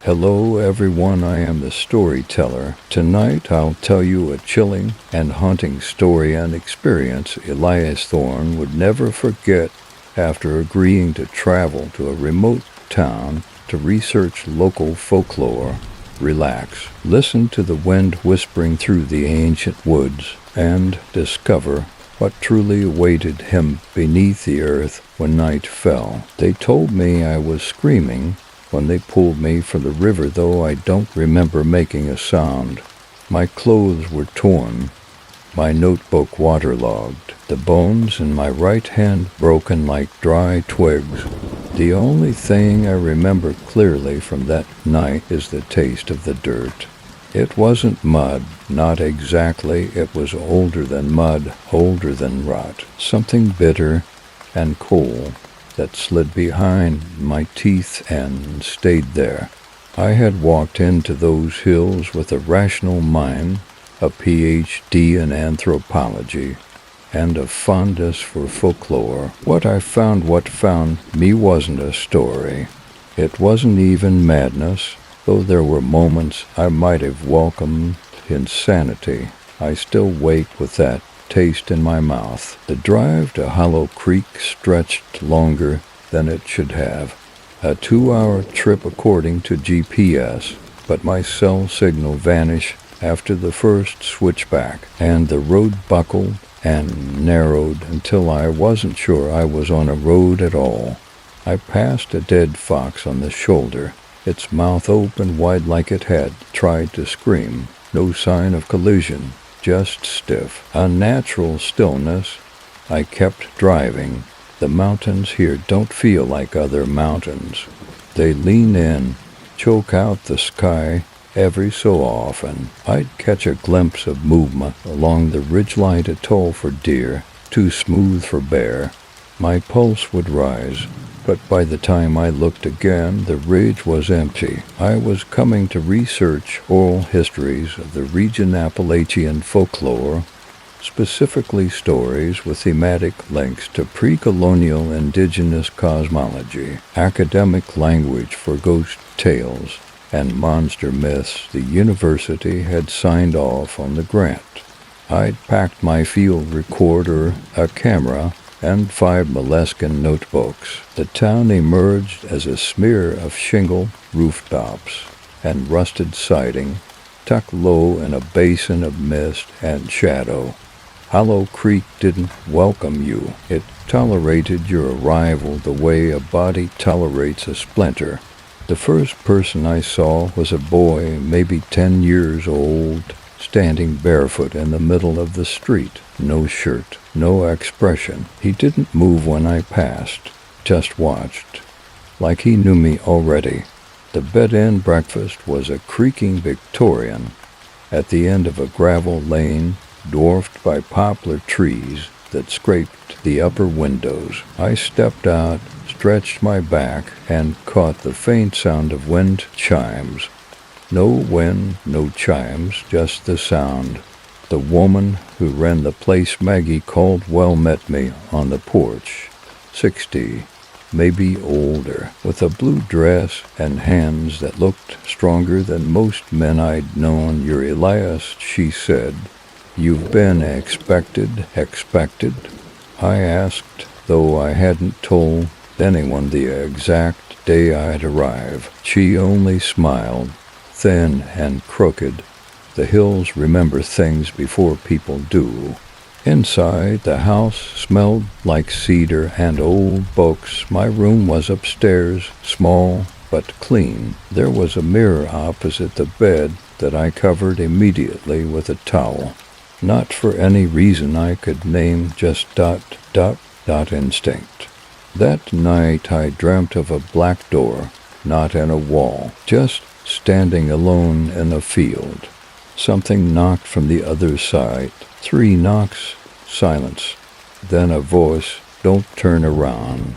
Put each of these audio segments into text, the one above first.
Hello everyone, I am the storyteller. Tonight I'll tell you a chilling and haunting story and experience Elias Thorne would never forget after agreeing to travel to a remote town to research local folklore. Relax, listen to the wind whispering through the ancient woods, and discover what truly awaited him beneath the earth when night fell. They told me I was screaming when they pulled me from the river, though I don't remember making a sound. My clothes were torn, my notebook waterlogged, the bones in my right hand broken like dry twigs. The only thing I remember clearly from that night is the taste of the dirt. It wasn't mud, not exactly. It was older than mud, older than rot. Something bitter and cold that slid behind my teeth and stayed there. I had walked into those hills with a rational mind, a Ph.D. in anthropology, and a fondness for folklore. What found me wasn't a story. It wasn't even madness, though there were moments I might have welcomed insanity. I still wake with that taste in my mouth. The drive to Hollow Creek stretched longer than it should have. A 2-hour trip according to GPS, but my cell signal vanished after the first switchback, and the road buckled and narrowed until I wasn't sure I was on a road at all. I passed a dead fox on the shoulder, its mouth open wide like it had tried to scream. No sign of collision, just stiff, unnatural stillness. I kept driving. The mountains here don't feel like other mountains. They lean in, choke out the sky every so often. I'd catch a glimpse of movement along the ridgeline to toll for deer, too smooth for bear. My pulse would rise, but by the time I looked again, the ridge was empty. I was coming to research oral histories of the region Appalachian folklore, specifically stories with thematic links to pre-colonial indigenous cosmology, academic language for ghost tales, and monster myths. The university had signed off on the grant. I'd packed my field recorder, a camera, and 5 moleskin notebooks. The town emerged as a smear of shingle rooftops and rusted siding, tucked low in a basin of mist and shadow. Hollow Creek didn't welcome you. It tolerated your arrival the way a body tolerates a splinter. The first person I saw was a boy, maybe 10 years old, standing barefoot in the middle of the street. No shirt, no expression. He didn't move when I passed, just watched, like he knew me already. The bed-in breakfast was a creaking Victorian at the end of a gravel lane, dwarfed by poplar trees that scraped the upper windows. I stepped out, stretched my back, and caught the faint sound of wind chimes. No wind, no chimes, just the sound. The woman who ran the place, Maggie Caldwell, met me on the porch. 60, maybe older, with a blue dress and hands that looked stronger than most men I'd known. "You're Elias," she said. "You've been expected." I asked, though I hadn't told anyone the exact day I'd arrive. She only smiled, thin and crooked. The hills remember things before people do. Inside, the house smelled like cedar and old books. My room was upstairs, small but clean. There was a mirror opposite the bed that I covered immediately with a towel. Not for any reason I could name, just instinct. That night I dreamt of a black door, not in a wall, just standing alone in a field. Something knocked from the other side. 3 knocks, silence. Then a voice, "Don't turn around."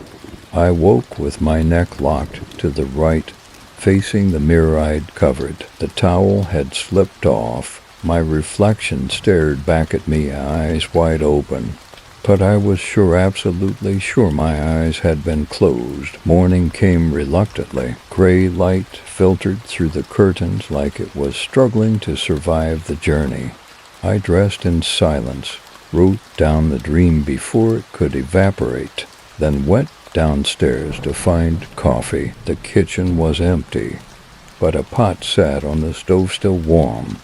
I woke with my neck locked to the right, facing the mirror I'd covered. The towel had slipped off. My reflection stared back at me, eyes wide open. But I was absolutely sure my eyes had been closed. Morning came reluctantly. Gray light filtered through the curtains like it was struggling to survive the journey. I dressed in silence, wrote down the dream before it could evaporate, then went downstairs to find coffee. The kitchen was empty, but a pot sat on the stove still warm.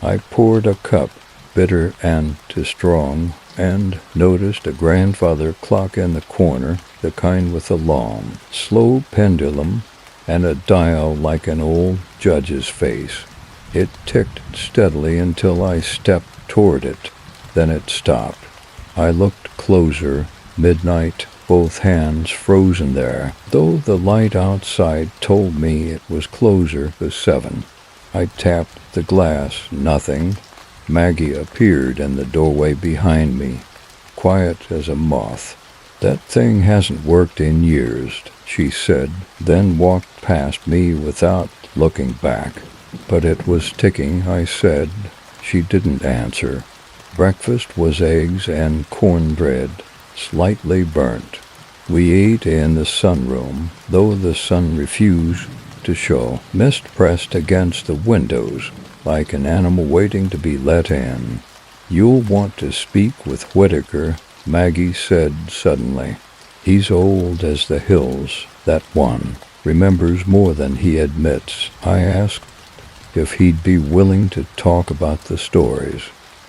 I poured a cup, bitter and too strong, and noticed a grandfather clock in the corner, the kind with a long, slow pendulum and a dial like an old judge's face. It ticked steadily until I stepped toward it. Then it stopped. I looked closer. Midnight, both hands frozen there, though the light outside told me it was closer to 7. I tapped the glass. Nothing. Maggie appeared in the doorway behind me, quiet as a moth. "That thing hasn't worked in years," she said, then walked past me without looking back. "But it was ticking," I said. She didn't answer. Breakfast was eggs and cornbread, slightly burnt. We ate in the sunroom, though the sun refused to show. Mist pressed against the windows, like an animal waiting to be let in. "You'll want to speak with Whitaker," Maggie said suddenly. "He's old as the hills, that one. Remembers more than he admits." I asked if he'd be willing to talk about the stories,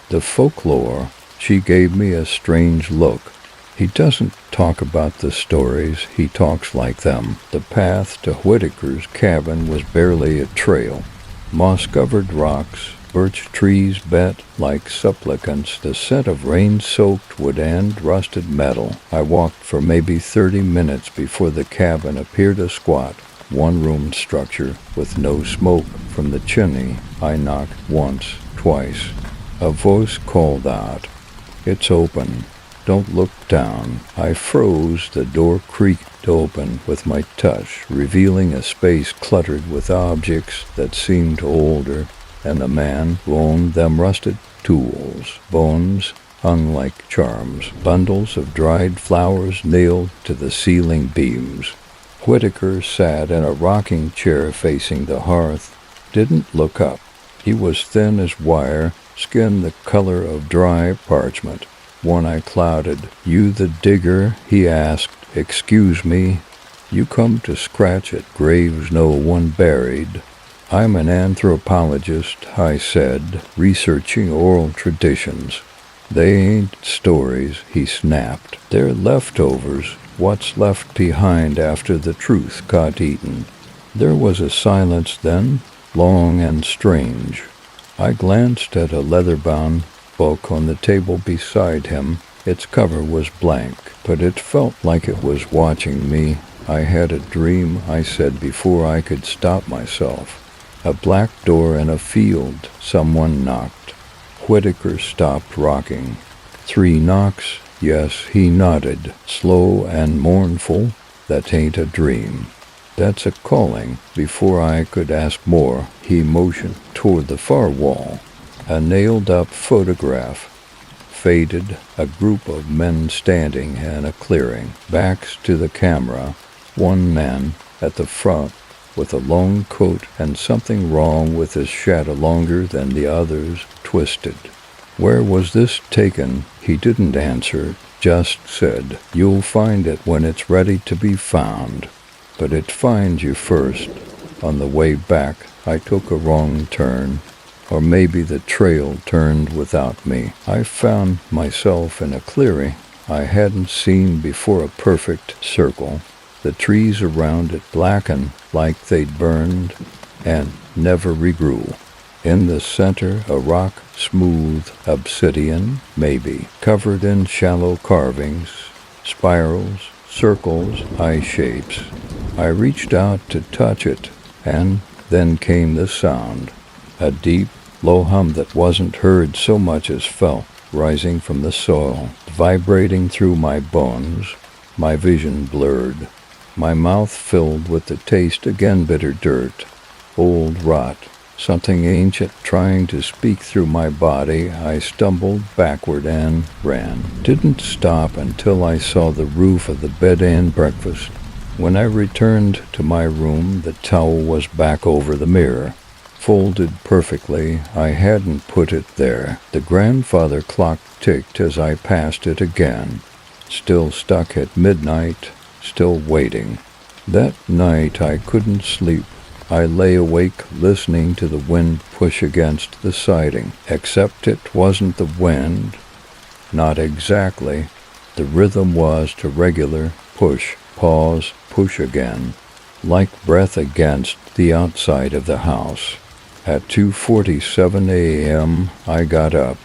the folklore. She gave me a strange look. "He doesn't talk about the stories, he talks like them." The path to Whitaker's cabin was barely a trail. Moss-covered rocks, birch trees bent like supplicants, the scent of rain-soaked wood and rusted metal. I walked for maybe 30 minutes before the cabin appeared a squat, one-room structure with no smoke from the chimney. I knocked once, twice. A voice called out, "It's open. Don't look down." I froze. The door creaked open with my touch, revealing a space cluttered with objects that seemed older, and the man who owned them rusted tools. Bones hung like charms, bundles of dried flowers nailed to the ceiling beams. Whitaker sat in a rocking chair facing the hearth, didn't look up. He was thin as wire, skin the color of dry parchment. One eye clouded. "You the digger?" he asked. "Excuse me. You come to scratch at graves no one buried?" "I'm an anthropologist," I said, "researching oral traditions." "They ain't stories," he snapped. "They're leftovers, what's left behind after the truth got eaten." There was a silence then, long and strange. I glanced at a leather-bound book on the table beside him. Its cover was blank, but it felt like it was watching me. "I had a dream," I said before I could stop myself. "A black door in a field. Someone knocked." Whitaker stopped rocking. 3 knocks? Yes, he nodded, slow and mournful. "That ain't a dream. That's a calling." Before I could ask more, he motioned toward the far wall. A nailed-up photograph, faded, a group of men standing in a clearing, backs to the camera, one man at the front with a long coat and something wrong with his shadow longer than the others, twisted. "Where was this taken?" He didn't answer, just said, "You'll find it when it's ready to be found. But it finds you first." On the way back, I took a wrong turn. Or maybe the trail turned without me. I found myself in a clearing I hadn't seen before, a perfect circle. The trees around it blackened like they'd burned and never regrew. In the center, a rock, smooth obsidian, maybe, covered in shallow carvings, spirals, circles, eye shapes. I reached out to touch it, and then came the sound. A deep, low hum that wasn't heard so much as felt, rising from the soil, vibrating through my bones. My vision blurred. My mouth filled with the taste, again bitter dirt, old rot, Something ancient trying to speak through my body. I stumbled backward and ran. Didn't stop until I saw the roof of the bed and breakfast. When I returned to my room, the towel was back over the mirror, folded perfectly. I hadn't put it there. The grandfather clock ticked as I passed it again. Still stuck at midnight, still waiting. That night I couldn't sleep. I lay awake listening to the wind push against the siding, except it wasn't the wind. Not exactly. The rhythm was to regular push, pause, push again, like breath against the outside of the house. At 2:47 a.m. I got up,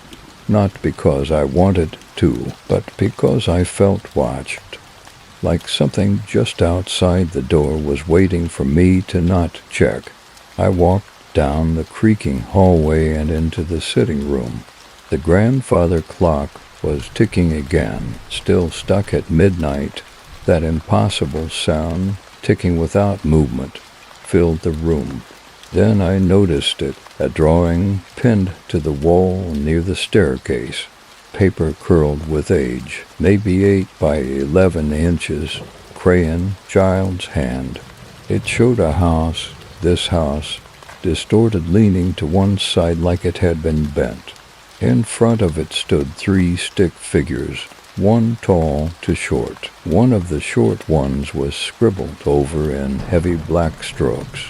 not because I wanted to, but because I felt watched. Like something just outside the door was waiting for me to not check. I walked down the creaking hallway and into the sitting room. The grandfather clock was ticking again, still stuck at midnight. That impossible sound, ticking without movement, filled the room. Then I noticed it, a drawing pinned to the wall near the staircase. Paper curled with age, maybe 8 by 11 inches, crayon, child's hand. It showed a house, this house, distorted, leaning to one side like it had been bent. In front of it stood 3 stick figures, one tall to short. One of the short ones was scribbled over in heavy black strokes.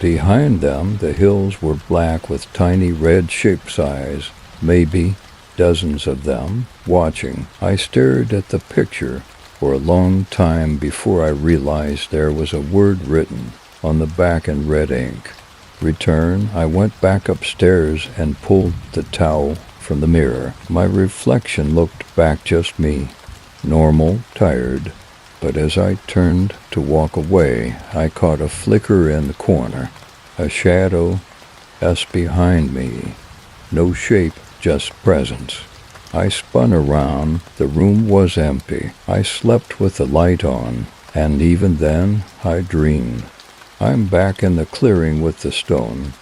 Behind them, the hills were black with tiny red shaped eyes, maybe dozens of them, watching. I stared at the picture for a long time before I realized there was a word written on the back in red ink. Return. I went back upstairs and pulled the towel from the mirror. My reflection looked back, just me, normal, tired. But as I turned to walk away, I caught a flicker in the corner, a shadow, behind me. No shape, just presence. I spun around. The room was empty. I slept with the light on, and even then I dreamed. I'm back in the clearing with the stone,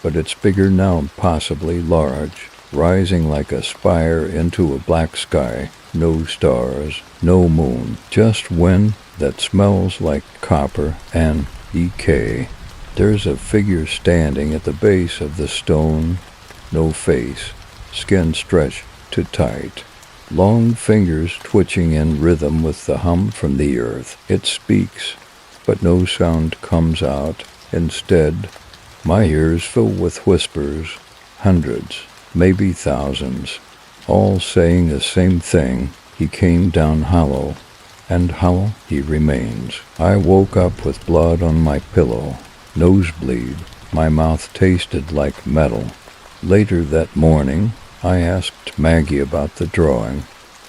but it's bigger now, possibly large, rising like a spire into a black sky. No stars, no moon, just wind that smells like copper and decay. There's a figure standing at the base of the stone. No face. Skin stretched too tight, long fingers twitching in rhythm with the hum from the earth. It speaks, but no sound comes out. Instead, my ears fill with whispers, hundreds, maybe thousands, all saying the same thing. He came down hollow, and hollow he remains. I woke up with blood on my pillow, nosebleed. My mouth tasted like metal. Later that morning, I asked Maggie about the drawing.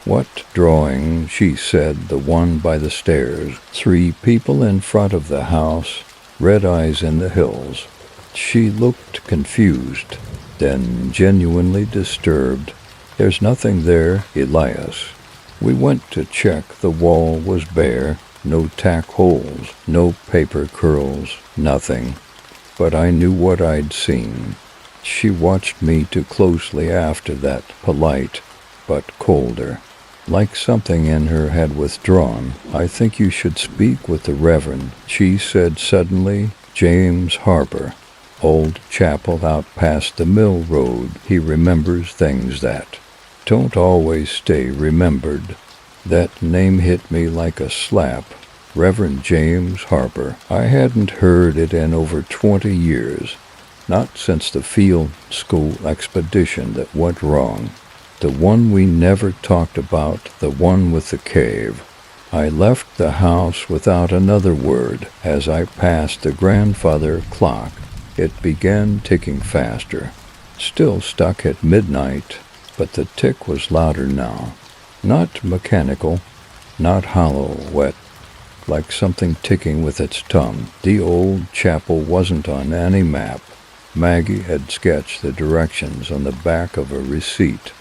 What drawing? She said, the one by the stairs. 3 people in front of the house, red eyes in the hills. She looked confused, then genuinely disturbed. There's nothing there, Elias. We went to check. The wall was bare, no tack holes, no paper curls, nothing. But I knew what I'd seen. She watched me too closely after that, polite, but colder, like something in her had withdrawn. I think you should speak with the Reverend, she said suddenly. James Harper, old chapel out past the mill road. He remembers things that don't always stay remembered. That name hit me like a slap. Reverend James Harper. I hadn't heard it in over 20 years. Not since the field school expedition that went wrong. The one we never talked about, the one with the cave. I left the house without another word. As I passed the grandfather clock, it began ticking faster. Still stuck at midnight, but the tick was louder now. Not mechanical, not hollow, wet, like something ticking with its tongue. The old chapel wasn't on any map. Maggie had sketched the directions on the back of a receipt.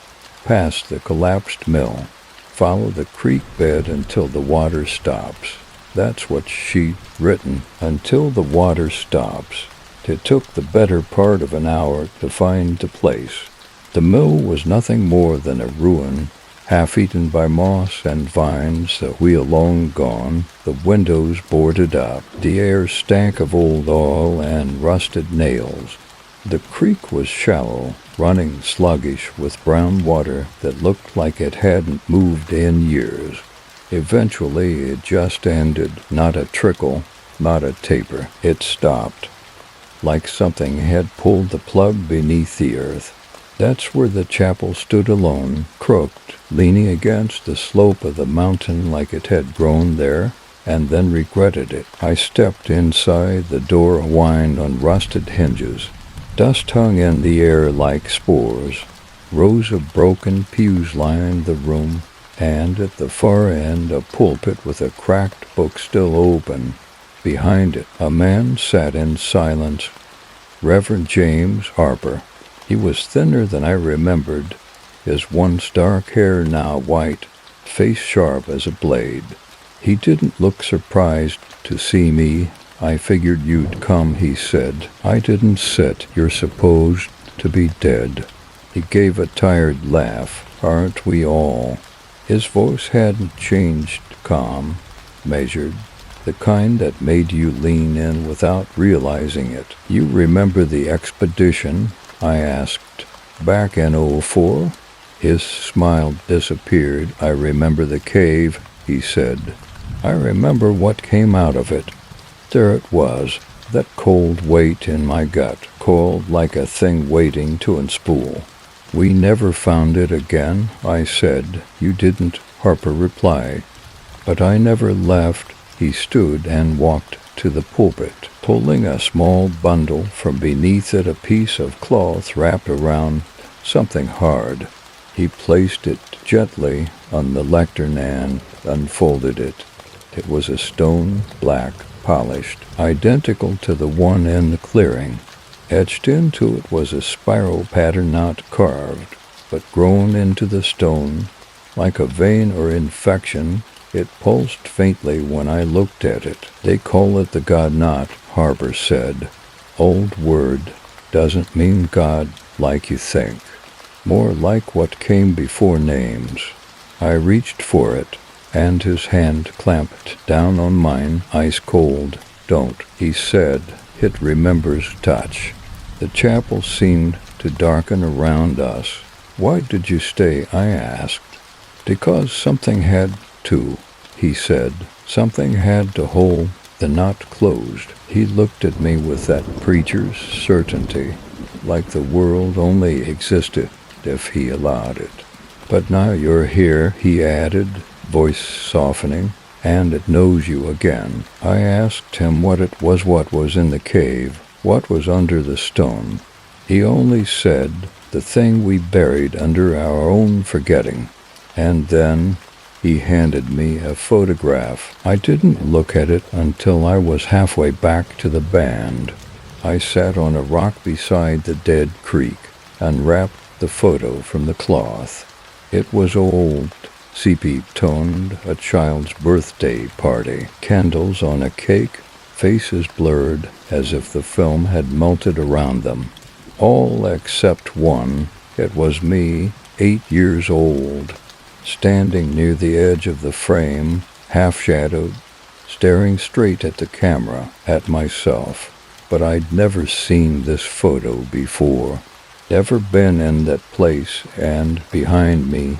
Past the collapsed mill. Follow the creek bed until the water stops. That's what she'd written. Until the water stops. It took the better part of an hour to find the place. The mill was nothing more than a ruin, half eaten by moss and vines, the wheel long gone, the windows boarded up. The air stank of old oil and rusted nails. The creek was shallow, running sluggish with brown water that looked like it hadn't moved in years. Eventually it just ended, not a trickle, not a taper. It stopped, like something had pulled the plug beneath the earth. That's where the chapel stood alone, crooked, leaning against the slope of the mountain like it had grown there, and then regretted it. I stepped inside, the door whined on rusted hinges. Dust hung in the air like spores. Rows of broken pews lined the room, and at the far end a pulpit with a cracked book still open. Behind it a man sat in silence, Reverend James Harper. He was thinner than I remembered, his once dark hair now white, face sharp as a blade. He didn't look surprised to see me. I figured you'd come, he said. I didn't sit. You're supposed to be dead. He gave a tired laugh. Aren't we all? His voice hadn't changed, calm, measured, the kind that made you lean in without realizing it. You remember the expedition? I asked. Back in '04? His smile disappeared. I remember the cave, he said. I remember what came out of it. There it was, that cold weight in my gut, cold like a thing waiting to unspool. We never found it again, I said. You didn't, Harper replied. But I never left. He stood and walked to the pulpit, pulling a small bundle from beneath it, a piece of cloth wrapped around something hard. He placed it gently on the lectern and unfolded it. It was a stone, black, polished, identical to the one in the clearing. Etched into it was a spiral pattern not carved, but grown into the stone, like a vein or infection. It pulsed faintly when I looked at it. They call it the God knot, Harper said. Old word, doesn't mean God like you think. More like what came before names. I reached for it, and his hand clamped down on mine, ice cold. Don't, he said. It remembers touch. The chapel seemed to darken around us. Why did you stay? I asked. Because something had to, he said. Something had to hold the knot closed. He looked at me with that preacher's certainty, like the world only existed if he allowed it. But now you're here, he added, voice softening, and it knows you again. I asked him what was in the cave, what was under the stone. He only said, the thing we buried under our own forgetting. And then he handed me a photograph. I didn't look at it until I was halfway back to the band. I sat on a rock beside the dead creek, unwrapped the photo from the cloth. It was old, sepia-toned, a child's birthday party. Candles on a cake, faces blurred as if the film had melted around them. All except one. It was me, 8 years old, standing near the edge of the frame, half-shadowed, staring straight at the camera, at myself. But I'd never seen this photo before. Never been in that place, and behind me,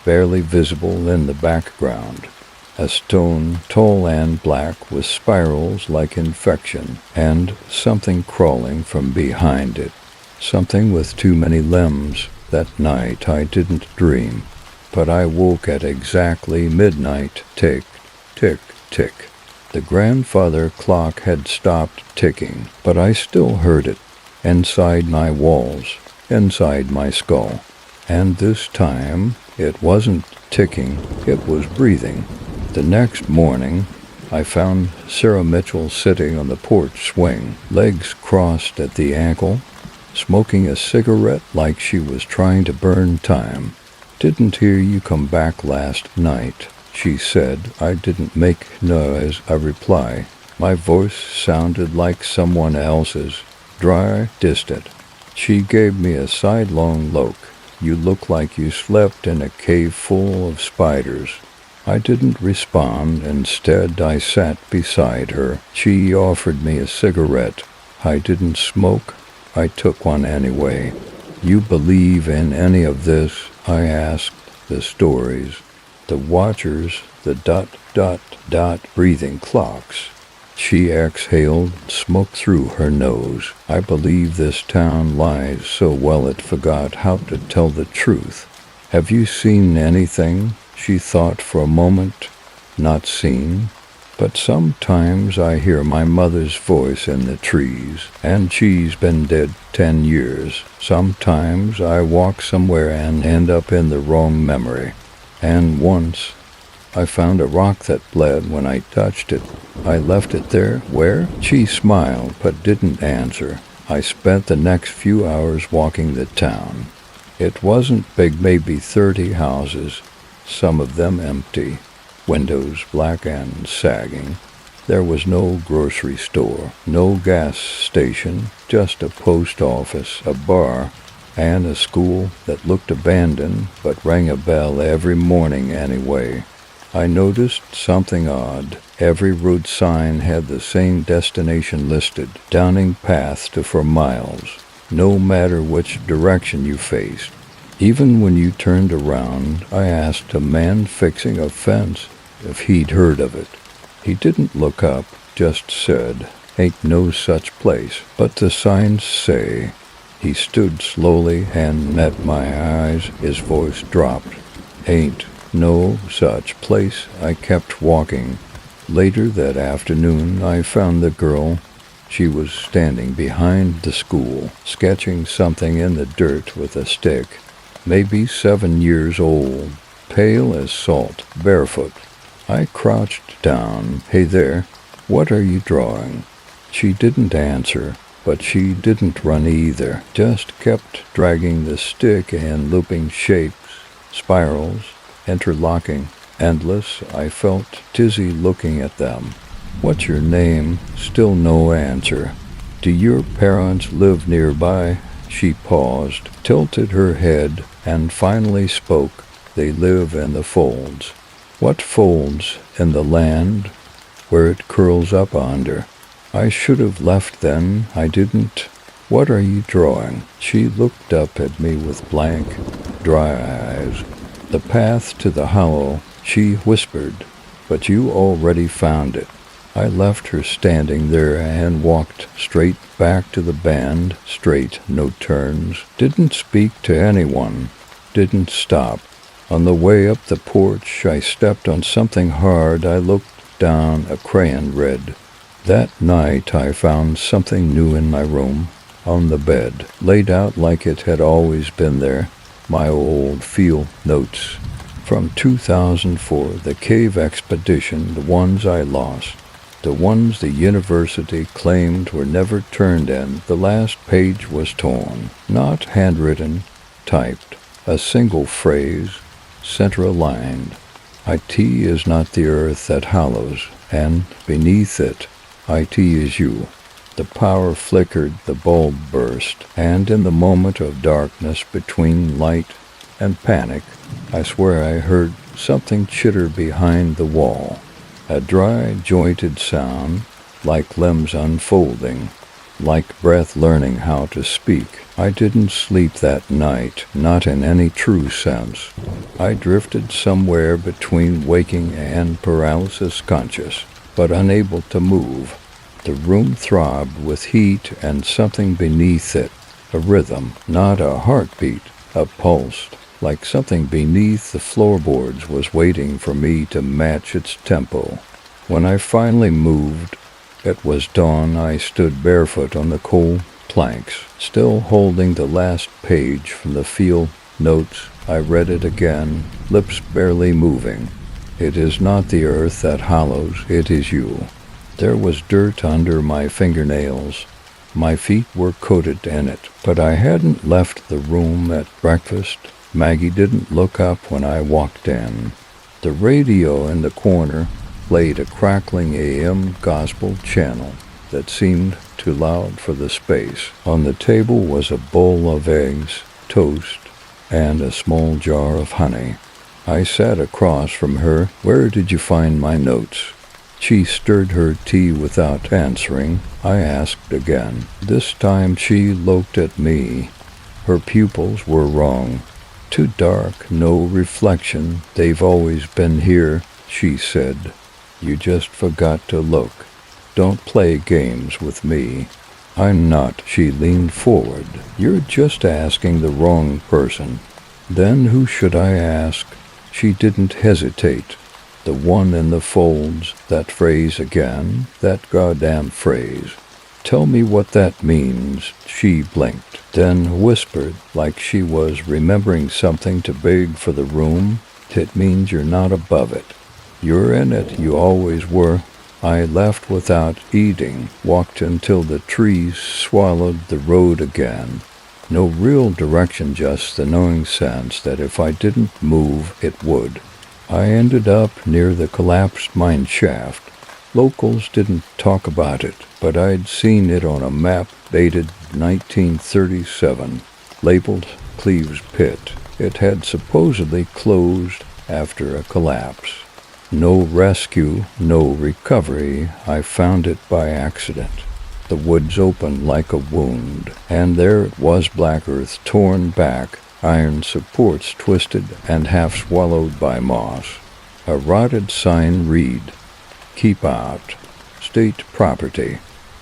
barely visible in the background, a stone, tall and black, with spirals like infection, and something crawling from behind it. Something with too many limbs. That night I didn't dream, but I woke at exactly midnight. Tick, tick, tick. The grandfather clock had stopped ticking, but I still heard it, inside my walls, inside my skull. And this time, it wasn't ticking, it was breathing. The next morning, I found Sarah Mitchell sitting on the porch swing, legs crossed at the ankle, smoking a cigarette like she was trying to burn time. Didn't hear you come back last night, she said. I didn't make noise, I replied. My voice sounded like someone else's, dry, distant. She gave me a sidelong look. You look like you slept in a cave full of spiders. I didn't respond. Instead, I sat beside her. She offered me a cigarette. I didn't smoke. I took one anyway. You believe in any of this? I asked. The stories, the watchers, the dot, dot, dot breathing clocks. She exhaled smoke through her nose. I believe this town lies so well it forgot how to tell the truth. Have you seen anything? She thought for a moment. Not seen. But sometimes I hear my mother's voice in the trees, and she's been dead 10 years. Sometimes I walk somewhere and end up in the wrong memory. And once I found a rock that bled when I touched it. I left it there. Where? She smiled but didn't answer. I spent the next few hours walking the town. It wasn't big, maybe 30 houses, some of them empty. Windows black and sagging. There was no grocery store, no gas station, just a post office, a bar, and a school that looked abandoned but rang a bell every morning anyway. I noticed something odd. Every road sign had the same destination listed, Downing Path for miles, no matter which direction you faced. Even when you turned around, I asked a man fixing a fence if he'd heard of it. He didn't look up, just said, "Ain't no such place, but the signs say." He stood slowly and met my eyes. His voice dropped. "Ain't no such place." I kept walking. Later that afternoon, I found the girl. She was standing behind the school, sketching something in the dirt with a stick. Maybe 7 years old, pale as salt, barefoot. I crouched down. "Hey there, what are you drawing?" She didn't answer, but she didn't run either, just kept dragging the stick in looping shapes, spirals, interlocking, endless. I felt dizzy looking at them. "What's your name?" Still no answer. "Do your parents live nearby?" She paused, tilted her head, and finally spoke. "They live in the folds." "What folds? In the land? Where it curls up under?" "I should have left then. I didn't." "What are you drawing?" She looked up at me with blank, dry eyes. "The path to the hollow," she whispered, "but you already found it." I left her standing there and walked straight back to the band, straight, no turns. Didn't speak to anyone. Didn't stop. On the way up the porch, I stepped on something hard. I looked down, a crayon red. That night, I found something new in my room, on the bed, laid out like it had always been there. My old field notes from 2004, the cave expedition, the ones I lost, the ones the university claimed were never turned in. The last page was torn, not handwritten, typed, a single phrase, center-aligned. "IT is not the earth that hollows, and beneath it, IT is you." The power flickered, the bulb burst, and in the moment of darkness between light and panic, I swear I heard something chitter behind the wall. A dry, jointed sound, like limbs unfolding, like breath learning how to speak. I didn't sleep that night, not in any true sense. I drifted somewhere between waking and paralysis conscious, but unable to move. The room throbbed with heat and something beneath it, a rhythm, not a heartbeat, a pulse, like something beneath the floorboards was waiting for me to match its tempo. When I finally moved, it was dawn. I stood barefoot on the cold planks, still holding the last page from the field notes. I read it again, lips barely moving. "It is not the earth that hollows, it is you." There was dirt under my fingernails. My feet were coated in it, but I hadn't left the room at breakfast. Maggie didn't look up when I walked in. The radio in the corner played a crackling AM gospel channel that seemed too loud for the space. On the table was a bowl of eggs, toast, and a small jar of honey. I sat across from her. "Where did you find my notes?" She stirred her tea without answering. I asked again. This time she looked at me. Her pupils were wrong. Too dark, no reflection. "They've always been here," she said. "You just forgot to look. Don't play games with me." "I'm not." She leaned forward. "You're just asking the wrong person." "Then who should I ask?" She didn't hesitate. "The one in the folds, that phrase again, that goddamn phrase. Tell me what that means." She blinked, then whispered like she was remembering something too big for the room. "It means you're not above it. You're in it, you always were." I left without eating, walked until the trees swallowed the road again. No real direction, just the knowing sense that if I didn't move, it would. I ended up near the collapsed mine shaft. Locals didn't talk about it, but I'd seen it on a map dated 1937, labeled Cleve's Pit. It had supposedly closed after a collapse. No rescue, no recovery. I found it by accident. The woods opened like a wound, and there it was, black earth torn back, iron supports twisted and half swallowed by moss. A rotted sign read, "Keep out, state property."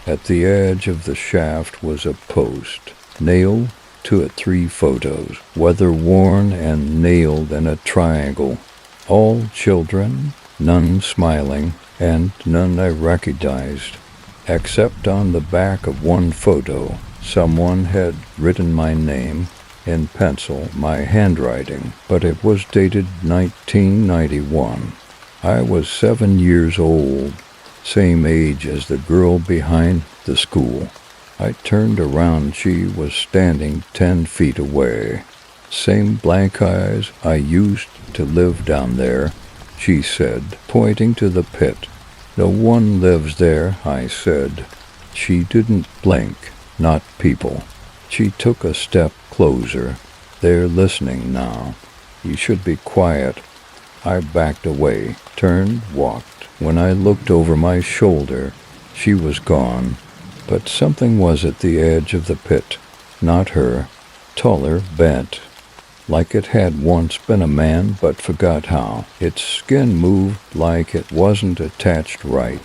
At the edge of the shaft was a post, nailed to it 3 photos, weather-worn and nailed in a triangle. All children, none smiling, and none I recognized. Except on the back of one photo, someone had written my name in pencil, my handwriting, but it was dated 1991. I was 7 years old, same age as the girl behind the school. I turned around. She was standing 10 feet away. "Same blank eyes. I used to live down there," she said, pointing to the pit. "No one lives there," I said. She didn't blink. "Not people." She took a step closer. "They're listening now. You should be quiet." I backed away, turned, walked. When I looked over my shoulder, she was gone. But something was at the edge of the pit. Not her. Taller, bent, like it had once been a man but forgot how. Its skin moved like it wasn't attached right,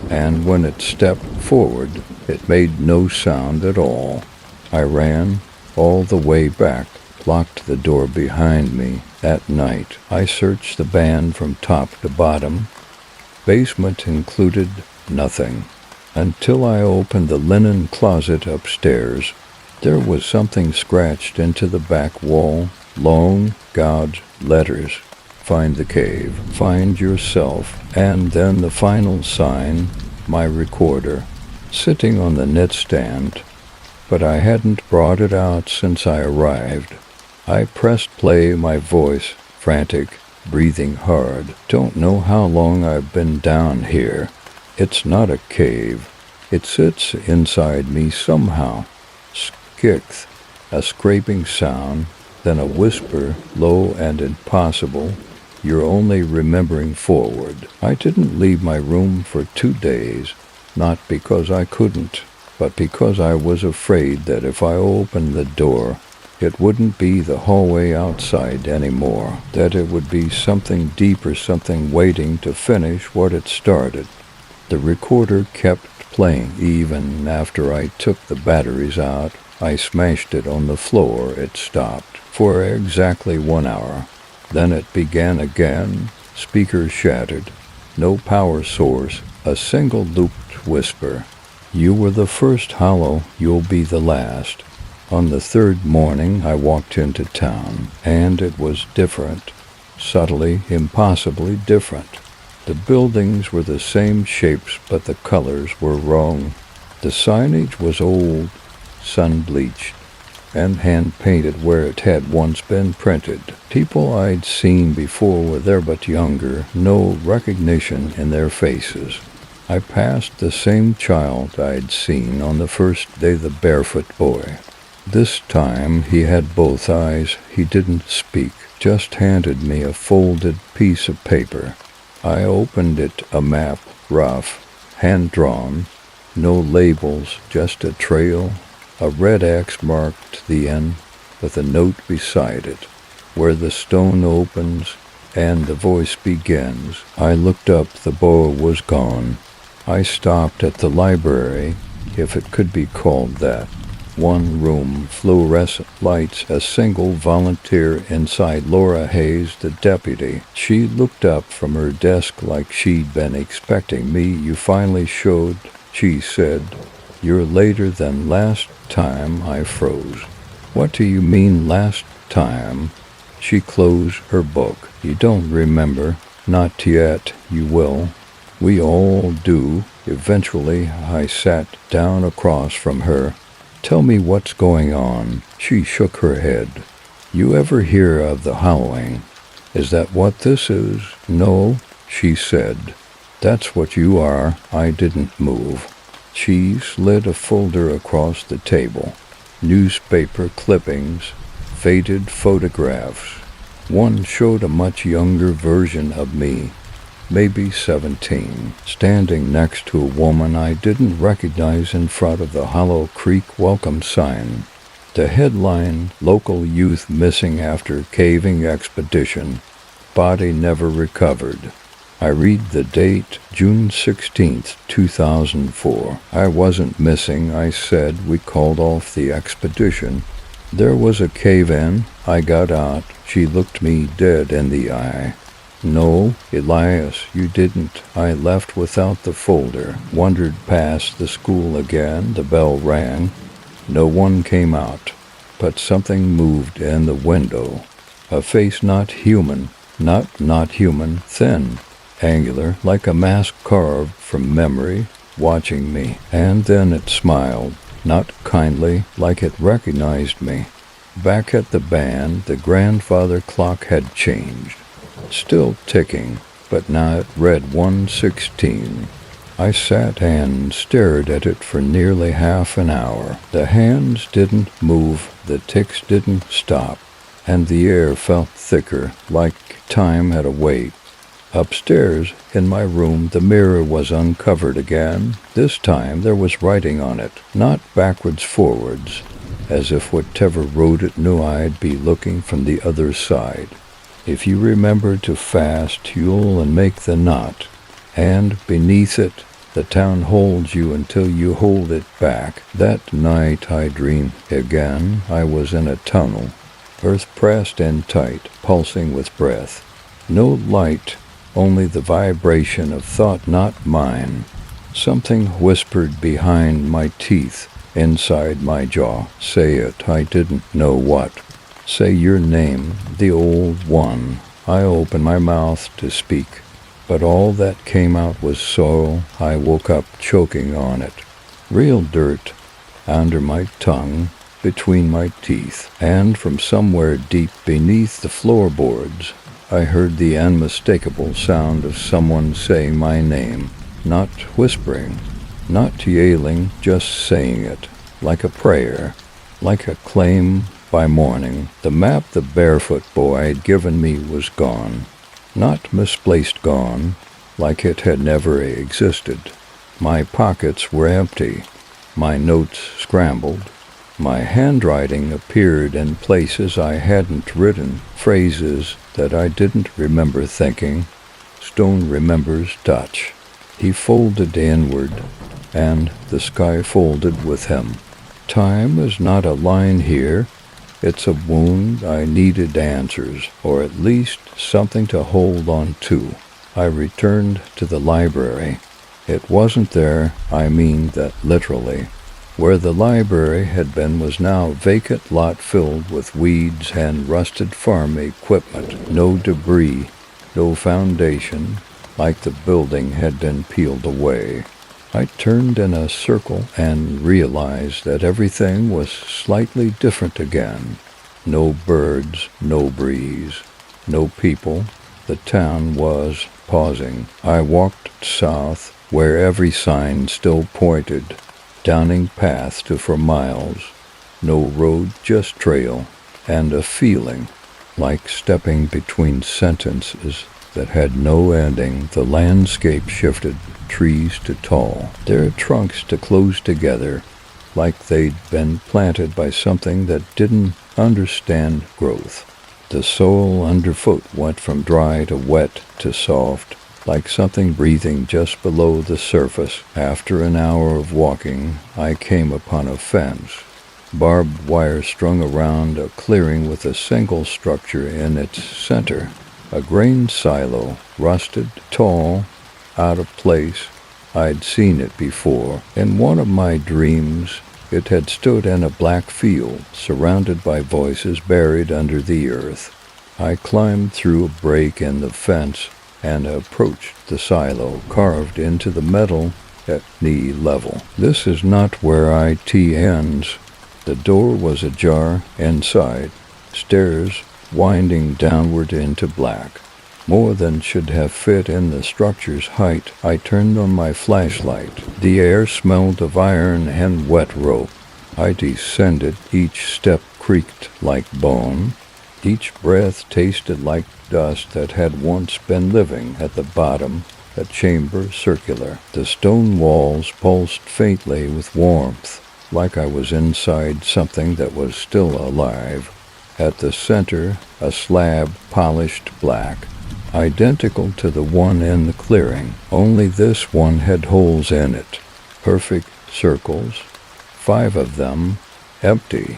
and when it stepped forward, it made no sound at all. I ran all the way back, locked the door behind me. At night, I searched the band from top to bottom. Basement included nothing, until I opened the linen closet upstairs. There was something scratched into the back wall. Long, gouged letters. "Find the cave. Find yourself." And then the final sign, my recorder, sitting on the nightstand. But I hadn't brought it out since I arrived. I pressed play, my voice frantic, breathing hard. "Don't know how long I've been down here. It's not a cave. It sits inside me somehow." Skith, a scraping sound, then a whisper, low and impossible. "You're only remembering forward." I didn't leave my room for 2 days, not because I couldn't, but because I was afraid that if I opened the door, it wouldn't be the hallway outside anymore, that it would be something deeper, something waiting to finish what it started. The recorder kept playing even after I took the batteries out. I smashed it on the floor. It stopped for exactly 1 hour. Then it began again. Speaker shattered. No power source. A single looped whisper. "You were the first hollow. You'll be the last." On the 3rd morning, I walked into town, and it was different. Subtly, impossibly different. The buildings were the same shapes, but the colors were wrong. The signage was old, sun-bleached, and hand-painted where it had once been printed. People I'd seen before were there but younger, no recognition in their faces. I passed the same child I'd seen on the first day, the barefoot boy. This time he had both eyes. He didn't speak, just handed me a folded piece of paper. I opened it, a map, rough, hand-drawn, no labels, just a trail. A red X marked the end with a note beside it, where the stone opens and the voice begins. I looked up, the boy was gone. I stopped at the library, if it could be called that. One room, fluorescent lights, a single volunteer inside, Laura Hayes, the deputy. She looked up from her desk like she'd been expecting me. You finally showed, she said. You're later than last time. I froze. What do you mean last time? She closed her book. You don't remember? Not yet. You will. We all do. Eventually, I sat down across from her. Tell me what's going on. She shook her head. You ever hear of the howling? Is that what this is? No, she said. That's what you are. I didn't move. She slid a folder across the table. Newspaper clippings, faded photographs. One showed a much younger version of me, maybe 17, standing next to a woman I didn't recognize in front of the Hollow Creek welcome sign. The headline, Local Youth Missing After Caving Expedition, Body Never Recovered. I read the date, June 16th, 2004. I wasn't missing, I said. We called off the expedition. There was a cave-in. I got out. She looked me dead in the eye. No, Elias, you didn't. I left without the folder. Wandered past the school again. The bell rang. No one came out. But something moved in the window. A face not human. Not human. Thin. Angular, like a mask carved from memory, watching me. And then it smiled, not kindly, like it recognized me. Back at the band, the grandfather clock had changed. Still ticking, but now it read 1:16. I sat and stared at it for nearly half an hour. The hands didn't move, the ticks didn't stop, and the air felt thicker, like time had a weight. Upstairs, in my room, the mirror was uncovered again. This time there was writing on it, not backwards forwards, as if whatever wrote it knew I'd be looking from the other side. If you remember to fast, you'll make the knot. And beneath it, the town holds you until you hold it back. That night I dreamed again. I was in a tunnel, earth pressed in tight, pulsing with breath. No light, only the vibration of thought not mine. Something whispered behind my teeth, inside my jaw. Say it, I didn't know what. Say your name, the old one. I opened my mouth to speak, but all that came out was sorrow. I woke up choking on it. Real dirt under my tongue, between my teeth, and from somewhere deep beneath the floorboards, I heard the unmistakable sound of someone saying my name, not whispering, not yelling, just saying it, like a prayer, like a claim by morning. The map the barefoot boy had given me was gone, not misplaced gone, like it had never existed. My pockets were empty, my notes scrambled. My handwriting appeared in places I hadn't written, phrases that I didn't remember thinking. Stone remembers touch. He folded inward, and the sky folded with him. Time is not a line here. It's a wound. I needed answers, or at least something to hold on to. I returned to the library. It wasn't there, I mean that literally. Where the library had been was now a vacant lot filled with weeds and rusted farm equipment. No debris, no foundation, like the building had been peeled away. I turned in a circle and realized that everything was slightly different again. No birds, no breeze, no people. The town was pausing. I walked south, where every sign still pointed, downing path to for miles. No road, just trail, and a feeling like stepping between sentences that had no ending. The landscape shifted, trees to tall, their trunks to close together, like they'd been planted by something that didn't understand growth. The soil underfoot went from dry to wet to soft, like something breathing just below the surface. After an hour of walking, I came upon a fence, barbed wire strung around a clearing with a single structure in its center, a grain silo, rusted, tall, out of place. I'd seen it before. In one of my dreams, it had stood in a black field, surrounded by voices buried under the earth. I climbed through a break in the fence and approached the silo, carved into the metal at knee level. This is not where IT ends. The door was ajar inside, stairs winding downward into black. More than should have fit in the structure's height. I turned on my flashlight. The air smelled of iron and wet rope. I descended. Each step creaked like bone. Each breath tasted like dust that had once been living at the bottom, a chamber circular. The stone walls pulsed faintly with warmth, like I was inside something that was still alive. At the center, a slab polished black, identical to the one in the clearing, only this one had holes in it, perfect circles, 5 of them, empty,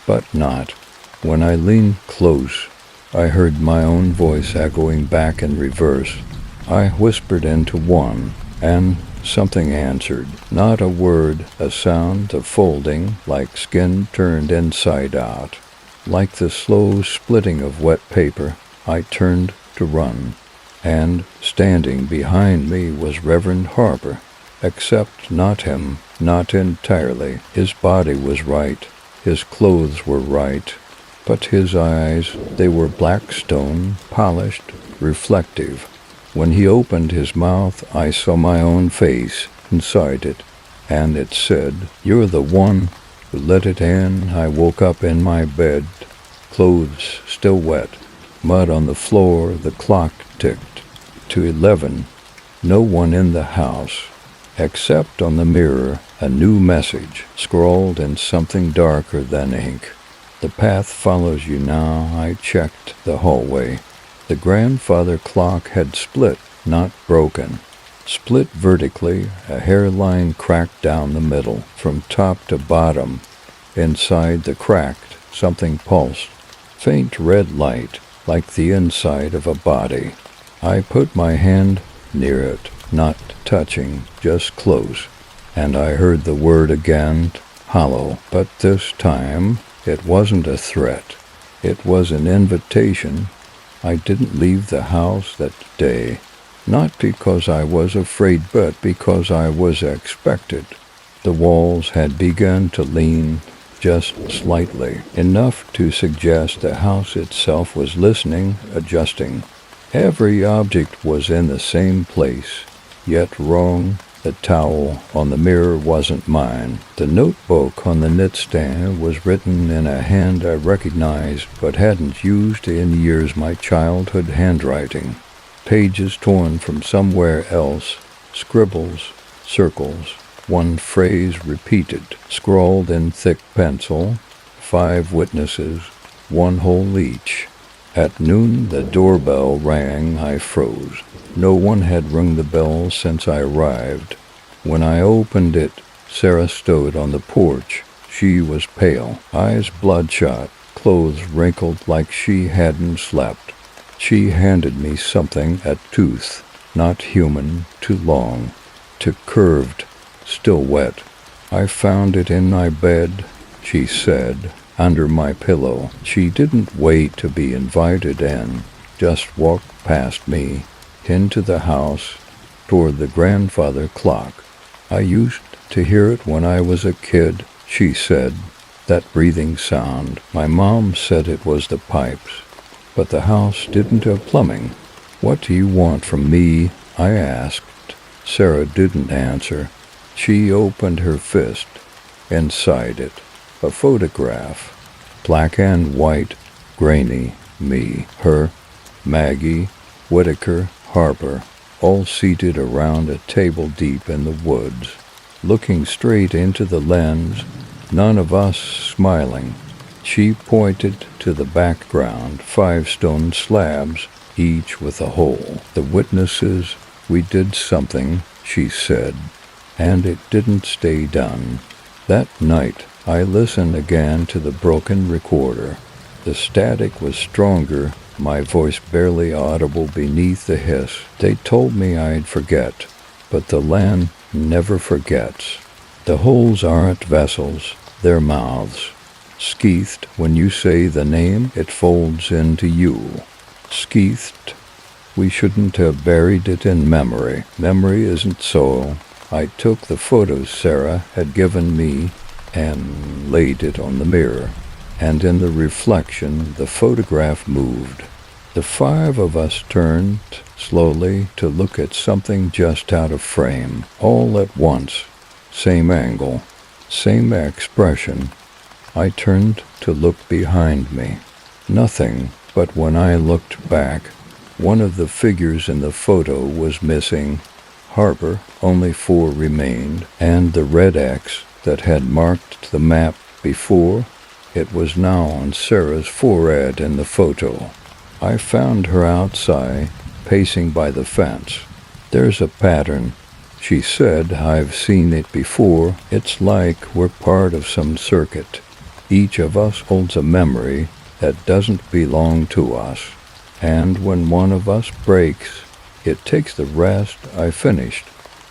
but not. When I leaned close, I heard my own voice echoing back in reverse. I whispered into one, and something answered. Not a word, a sound of folding, like skin turned inside out. Like the slow splitting of wet paper, I turned to run, and standing behind me was Reverend Harper, except not him, not entirely. His body was right, his clothes were right, but his eyes, they were black stone, polished, reflective. When he opened his mouth, I saw my own face inside it, and it said, "You're the one who let it in." I woke up in my bed, clothes still wet, mud on the floor. The clock ticked to 11. No one in the house, except on the mirror a new message scrawled in something darker than ink. "The path follows you now." I checked the hallway. The grandfather clock had split, not broken. Split vertically, a hairline cracked down the middle, from top to bottom. Inside the cracked, something pulsed, faint red light, like the inside of a body. I put my hand near it, not touching, just close, and I heard the word again, hollow, but this time it wasn't a threat. It was an invitation. I didn't leave the house that day, not because I was afraid, but because I was expected. The walls had begun to lean just slightly, enough to suggest the house itself was listening, adjusting. Every object was in the same place, yet wrong. The towel on the mirror wasn't mine. The notebook on the knitstand was written in a hand I recognized but hadn't used in years, my childhood handwriting. Pages torn from somewhere else, scribbles, circles, one phrase repeated, scrawled in thick pencil, 5 witnesses, 1 hole each. At noon the doorbell rang. I froze. No one had rung the bell since I arrived. When I opened it, Sarah stood on the porch. She was pale, eyes bloodshot, clothes wrinkled like she hadn't slept. She handed me something, a tooth, not human, too long, too curved, still wet. "I found it in my bed," she said, under my pillow. She didn't wait to be invited in, just walked past me, into the house, toward the grandfather clock. "I used to hear it when I was a kid," she said, "that breathing sound. My mom said it was the pipes, but the house didn't have plumbing." "What do you want from me?" I asked, Sarah didn't answer. She opened her fist. Inside it, a photograph. Black and white, grainy, me, her, Maggie, Whitaker, Harper, all seated around a table deep in the woods, looking straight into the lens, none of us smiling. She pointed to the background, 5 stone slabs, each with a hole. The witnesses, we did something, she said, and it didn't stay done. That night, I listened again to the broken recorder. The static was stronger, my voice barely audible beneath the hiss. They told me I'd forget, but the land never forgets. The holes aren't vessels, they're mouths. Skeethed, when you say the name, it folds into you. Skeethed, we shouldn't have buried it in memory. Memory isn't soil. I took the photos Sarah had given me and laid it on the mirror, and in the reflection the photograph moved. The 5 of us turned slowly to look at something just out of frame, all at once. Same angle, same expression. I turned to look behind me. Nothing, but when I looked back, one of the figures in the photo was missing. Harper, only 4 remained, and the red X that had marked the map before, it was now on Sarah's forehead in the photo. I found her outside, pacing by the fence. There's a pattern, she said. I've seen it before. It's like we're part of some circuit. Each of us holds a memory that doesn't belong to us, and when one of us breaks, it takes the rest. I finished.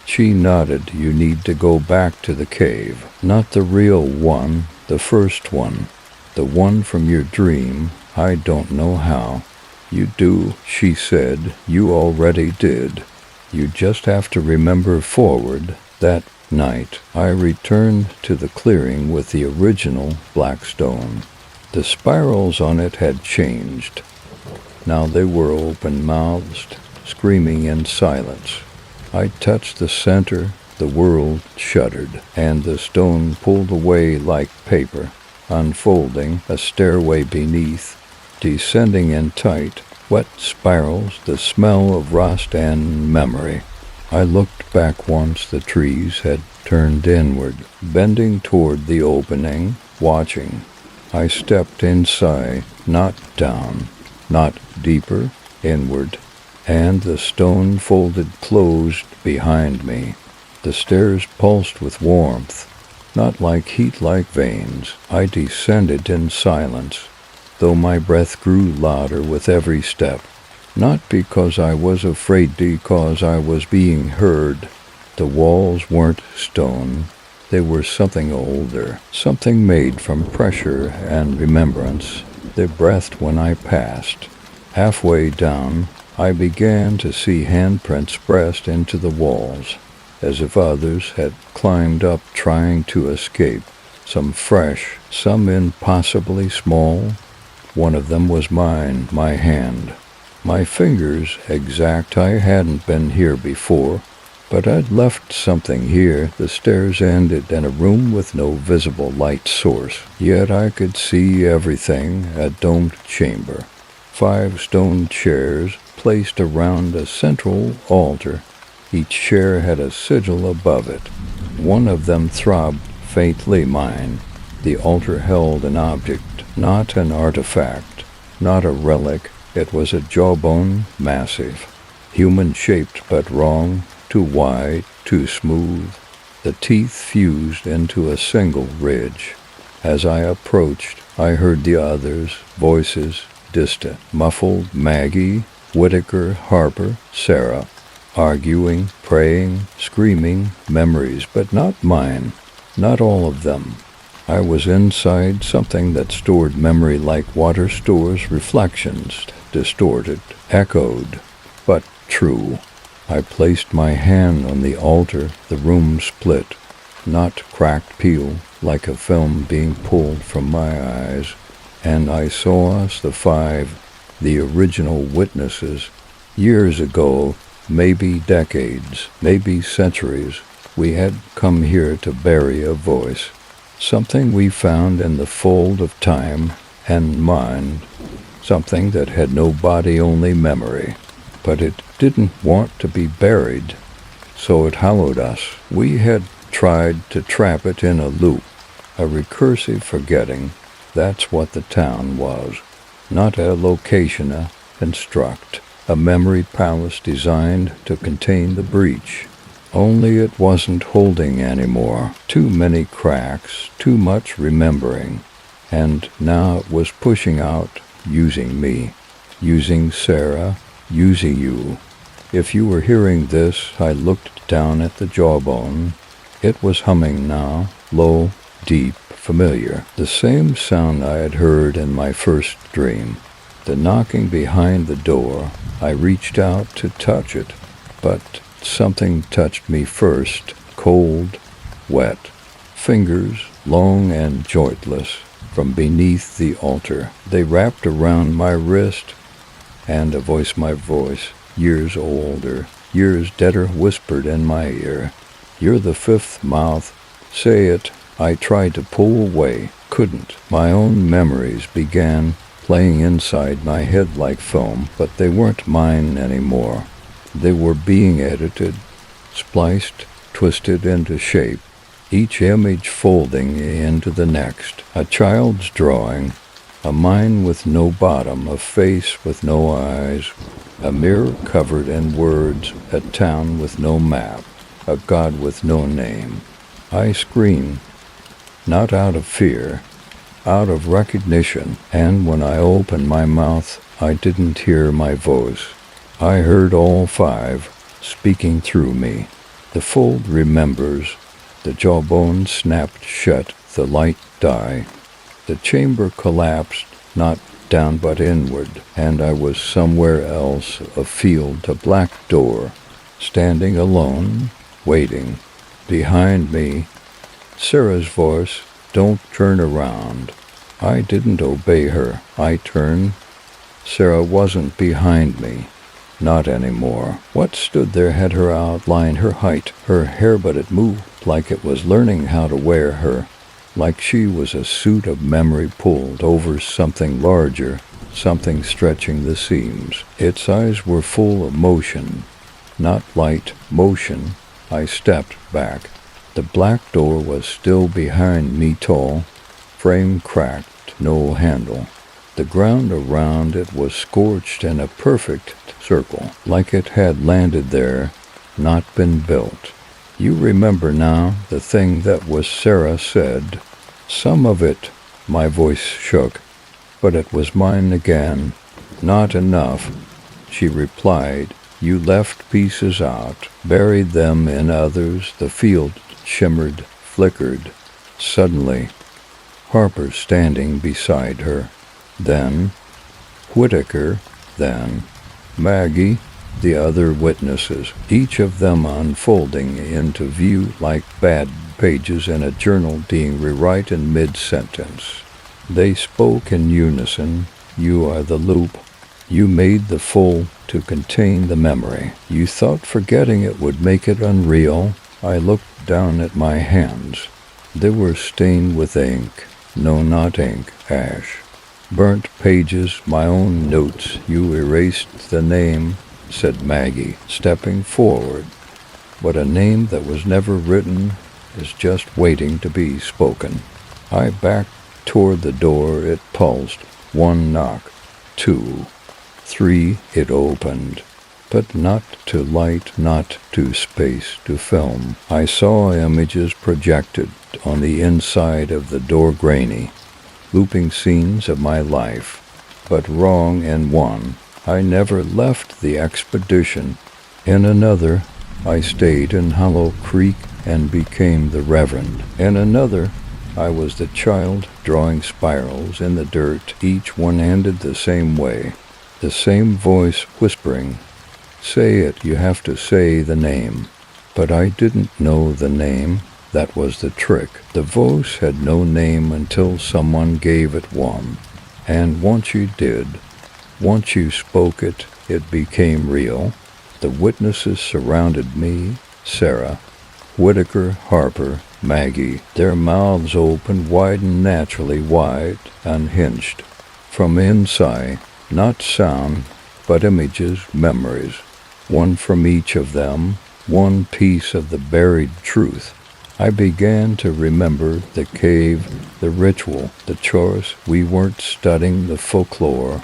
She nodded. You need to go back to the cave. Not the real one, the first one. The one from your dream. I don't know how. You do, she said. You already did. You just have to remember forward. That night, I returned to the clearing with the original black stone. The spirals on it had changed. Now they were open-mouthed, screaming in silence. I touched the center, the world shuddered, and the stone pulled away like paper, unfolding a stairway beneath, descending in tight, wet spirals, the smell of rust and memory. I looked back once. The trees had turned inward, bending toward the opening, watching. I stepped inside, not down, not deeper, inward, and the stone folded closed behind me. The stairs pulsed with warmth, not like heat, like veins. I descended in silence, though my breath grew louder with every step. Not because I was afraid, because I was being heard. The walls weren't stone. They were something older, something made from pressure and remembrance. They breathed when I passed. Halfway down, I began to see handprints pressed into the walls, as if others had climbed up trying to escape. Some fresh, some impossibly small. One of them was mine, my hand. My fingers exact. I hadn't been here before, but I'd left something here. The stairs ended in a room with no visible light source, yet I could see everything. A domed chamber, 5 stone chairs placed around a central altar. Each chair had a sigil above it. One of them throbbed faintly. Mine. The altar held an object, not an artifact, not a relic. It was a jawbone, massive, human-shaped but wrong, too wide, too smooth. The teeth fused into a single ridge. As I approached, I heard the others' voices, distant, muffled. Maggie, Whitaker, Harper, Sarah, arguing, praying, screaming, memories, but not mine, not all of them. I was inside something that stored memory like water stores reflections, distorted, echoed, but true. I placed my hand on the altar. The room split, not cracked peel, like a film being pulled from my eyes, and I saw us, the 5, the original witnesses. Years ago, maybe decades, maybe centuries. We had come here to bury a voice, something we found in the fold of time and mind, something that had no body, only memory. But it didn't want to be buried, so it hollowed us. We had tried to trap it in a loop, a recursive forgetting. That's what the town was. Not a location, a construct, a memory palace designed to contain the breach. Only it wasn't holding anymore. Too many cracks, too much remembering. And now it was pushing out, using me, using Sarah, using you. If you were hearing this, I looked down at the jawbone. It was humming now, low, deep, familiar. The same sound I had heard in my first dream. The knocking behind the door. I reached out to touch it, but something touched me first, cold, wet. Fingers, long and jointless, from beneath the altar. They wrapped around my wrist, and a voice, my voice, years older, years deader, whispered in my ear. You're the fifth mouth. Say it. I tried to pull away, couldn't. My own memories began playing inside my head like foam, but they weren't mine anymore. They were being edited, spliced, twisted into shape, each image folding into the next. A child's drawing, a mind with no bottom, a face with no eyes, a mirror covered in words, a town with no map, a God with no name. I screamed, not out of fear, out of recognition, and when I opened my mouth, I didn't hear my voice. I heard all five speaking through me. The fold remembers, the jawbone snapped shut, the light died. The chamber collapsed, not down but inward, and I was somewhere else, afield, a black door, standing alone, waiting. Behind me, Sarah's voice, don't turn around. I didn't obey her. I turned. Sarah wasn't behind me. Not anymore. What stood there had her outline, her height, her hair, but it moved like it was learning how to wear her, like she was a suit of memory pulled over something larger, something stretching the seams. Its eyes were full of motion, not light, motion. I stepped back. The black door was still behind me, tall, frame cracked, no handle. The ground around it was scorched in a perfect circle, like it had landed there, not been built. You remember now the thing that was Sarah said. Some of it, my voice shook, but it was mine again. Not enough, she replied. You left pieces out, buried them in others. The field shimmered, flickered. Suddenly, Harper standing beside her. Then Whitaker, then Maggie, the other witnesses, each of them unfolding into view like bad pages in a journal being rewrite in mid-sentence. They spoke in unison. You are the loop. You made the full to contain the memory. You thought forgetting it would make it unreal. I looked down at my hands. They were stained with ink. No, not ink, ash. Burnt pages, my own notes. You erased the name, said Maggie, stepping forward. But a name that was never written is just waiting to be spoken. I backed toward the door. It pulsed. One knock. 2, 3, it opened. But not to light, not to space, to film. I saw images projected on the inside of the door, grainy, looping scenes of my life. But wrong in one. I never left the expedition. In another, I stayed in Hollow Creek and became the Reverend. In another, I was the child drawing spirals in the dirt. Each one ended the same way. The same voice whispering, say it, you have to say the name. But I didn't know the name. That was the trick. The voice had no name until someone gave it one. And once you did, once you spoke it, it became real. The witnesses surrounded me, Sarah, Whitaker, Harper, Maggie, their mouths open, wide and naturally wide, unhinged. From inside, not sound, but images, memories, one from each of them, one piece of the buried truth. I began to remember the cave, the ritual, the chores. We weren't studying the folklore.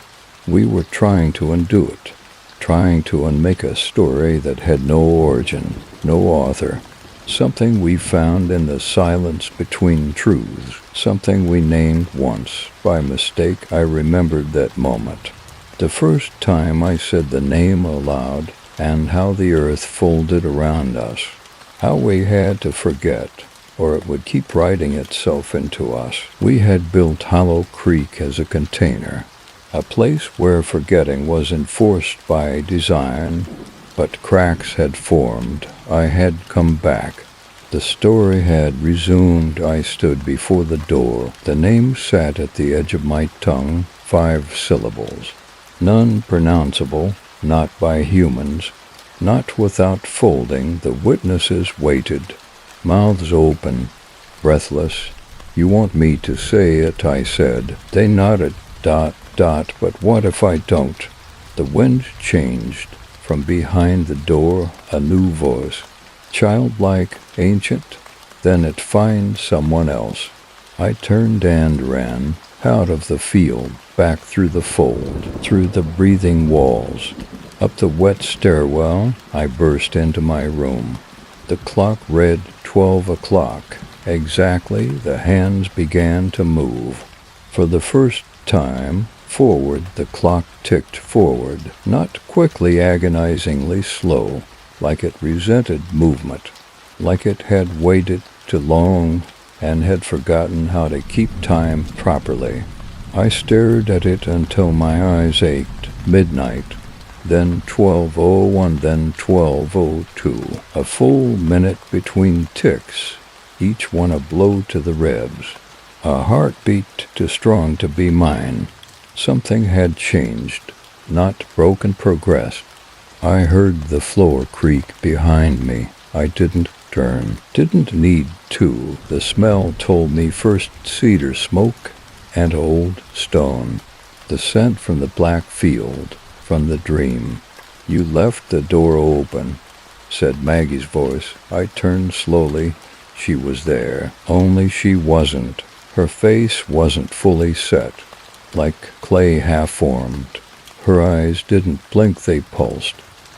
We were trying to undo it, trying to unmake a story that had no origin, no author. Something we found in the silence between truths, something we named once. By mistake, I remembered that moment. The first time I said the name aloud, and how the earth folded around us. How we had to forget, or it would keep writing itself into us. We had built Hollow Creek as a container, a place where forgetting was enforced by design, but cracks had formed. I had come back. The story had resumed. I stood before the door. The name sat at the edge of my tongue, 5 syllables. None pronounceable, not by humans, not without folding. The witnesses waited, mouths open, breathless. You want me to say it, I said. They nodded, dot, but what if I don't? The wind changed. From behind the door, a new voice, childlike, ancient. Then it finds someone else. I turned and ran, out of the field, back through the fold, through the breathing walls. Up the wet stairwell, I burst into my room. The clock read 12 o'clock. Exactly, the hands began to move. For the first time, forward, the clock ticked forward, not quickly, agonizingly slow, like it resented movement, like it had waited too long and had forgotten how to keep time properly. I stared at it until my eyes ached. Midnight, then 12:01, then 12:02. A full minute between ticks, each one a blow to the ribs. A heartbeat too strong to be mine. Something had changed, not broken, progressed. I heard the floor creak behind me. I didn't turn, didn't need to. The smell told me first cedar smoke and old stone. The scent from the black field, from the dream. You left the door open, said Maggie's voice. I turned slowly. She was there, only she wasn't. Her face wasn't fully set, like clay half-formed. Her eyes didn't blink, they pulsed.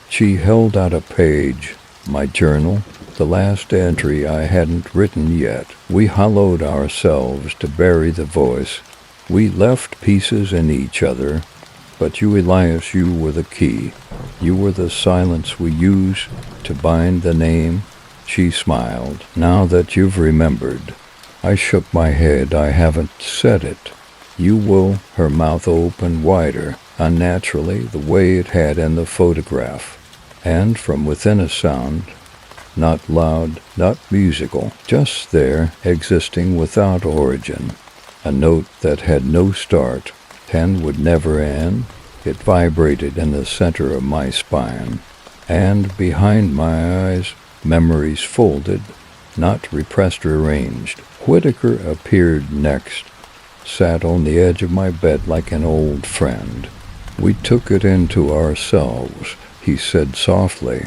She held out a page, my journal, the last entry I hadn't written yet. We hollowed ourselves to bury the voice. We left pieces in each other, but you, Elias, you were the key. You were the silence we used to bind the name. She smiled. Now that you've remembered. I shook my head. I haven't said it. You will. Her mouth opened wider, unnaturally, the way it had in the photograph. And from within a sound, not loud, not musical, just there, existing without origin. A note that had no start and would never end. It vibrated in the center of my spine. And behind my eyes, memories folded, not repressed or arranged. Whitaker appeared next, sat on the edge of my bed like an old friend. We took it into ourselves, he said softly.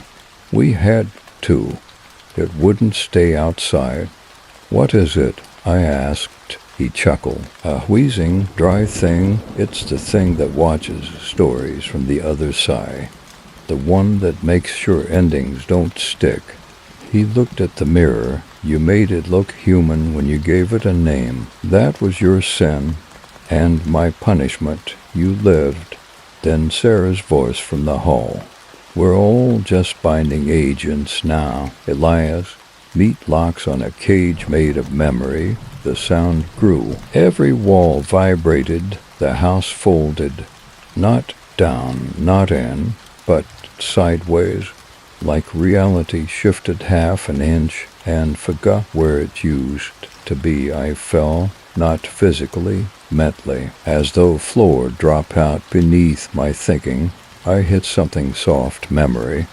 We had to. It wouldn't stay outside. What is it? I asked. He chuckled. A wheezing, dry thing. It's the thing that watches stories from the other side. The one that makes sure endings don't stick. He looked at the mirror. You made it look human when you gave it a name. That was your sin, and my punishment. You lived. Then Sarah's voice from the hall. We're all just binding agents now. Elias, meat locks on a cage made of memory. The sound grew. Every wall vibrated. The house folded. Not down, not in, but sideways. Like reality shifted half an inch and forgot where it used to be. I fell, not physically, mentally, as though floor dropped out beneath my thinking. I hit something soft memory.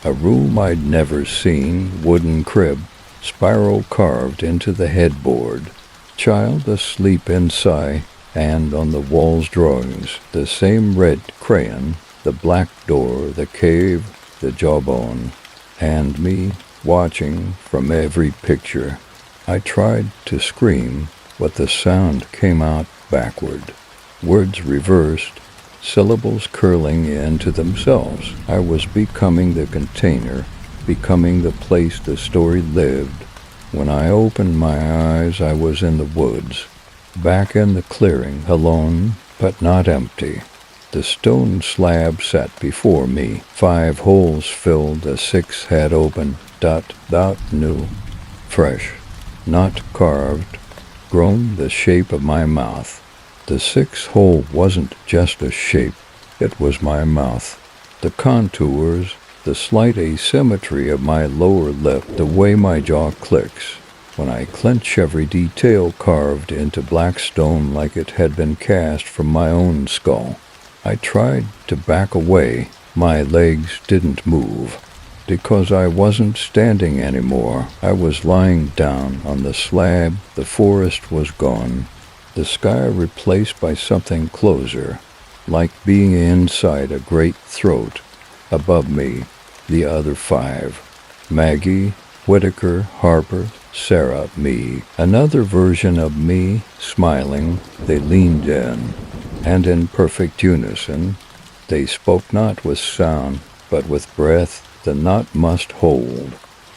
A room I'd never seen, wooden crib, spiral carved into the headboard. Child asleep inside, and on the wall's drawings, the same red crayon, the black door, the cave, the jawbone, and me watching from every picture. I tried to scream, but the sound came out backward. Words reversed, syllables curling into themselves. I was becoming the container, becoming the place the story lived. When I opened my eyes, I was in the woods, back in the clearing, alone, but not empty. The stone slab sat before me. 5 holes filled, a 6th had opened, new, fresh, not carved, grown the shape of my mouth. The 6th hole wasn't just a shape, it was my mouth. The contours, the slight asymmetry of my lower lip, the way my jaw clicks when I clench every detail carved into black stone like it had been cast from my own skull. I tried to back away. My legs didn't move because I wasn't standing anymore. I was lying down on the slab. The forest was gone. The sky replaced by something closer, like being inside a great throat. Above me, the other 5. Maggie, Whitaker, Harper, Sarah, me. Another version of me, smiling. They leaned in, and in perfect unison, they spoke not with sound, but with breath the knot must hold.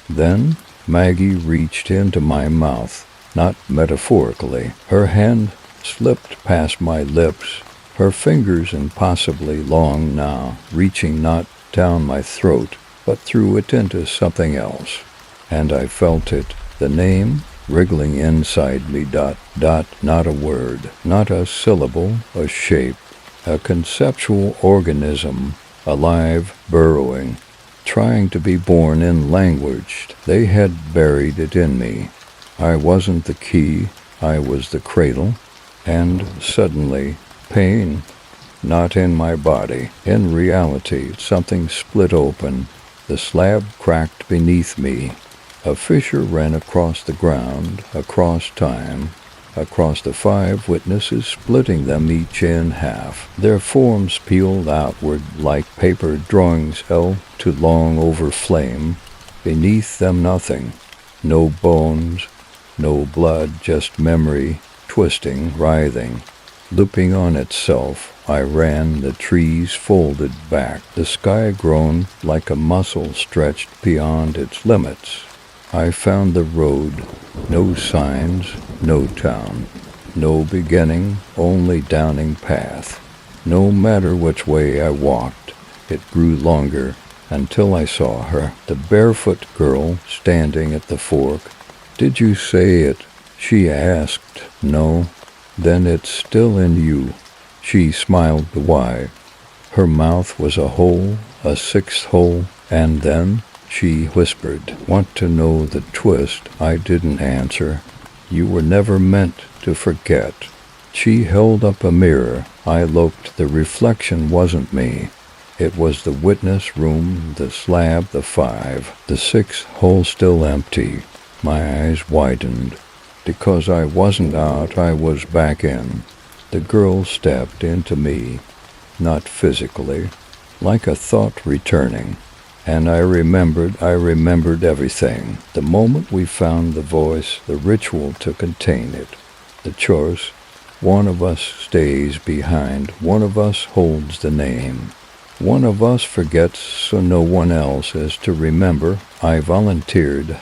Then Maggie reached into my mouth, not metaphorically. Her hand slipped past my lips, her fingers impossibly long now, reaching not down my throat, but threw it into something else. And I felt it, the name wriggling inside me, not a word, not a syllable, a shape, a conceptual organism, alive, burrowing, trying to be born in language. They had buried it in me. I wasn't the key, I was the cradle, and suddenly, pain, not in my body. In reality, something split open. The slab cracked beneath me. A fissure ran across the ground, across time, across the 5 witnesses, splitting them each in half. Their forms peeled outward like paper drawings held too long over flame. Beneath them nothing. No bones, no blood, just memory, twisting, writhing, looping on itself. I ran, the trees folded back, the sky grown like a muscle stretched beyond its limits. I found the road, no signs, no town, no beginning, only downing path. No matter which way I walked, it grew longer until I saw her, the barefoot girl standing at the fork. "Did you say it?" she asked. "No." "Then it's still in you." She smiled wide. Her mouth was a hole, a 6th hole, and then she whispered, "Want to know the twist?" I didn't answer. "You were never meant to forget." She held up a mirror. I looked. The reflection wasn't me. It was the witness room, the slab, the 5, the 6th hole still empty. My eyes widened. Because I wasn't out, I was back in. The girl stepped into me, not physically, like a thought returning. And I remembered everything. The moment we found the voice, the ritual to contain it, the choice. One of us stays behind, one of us holds the name. One of us forgets so no one else is to remember. I volunteered,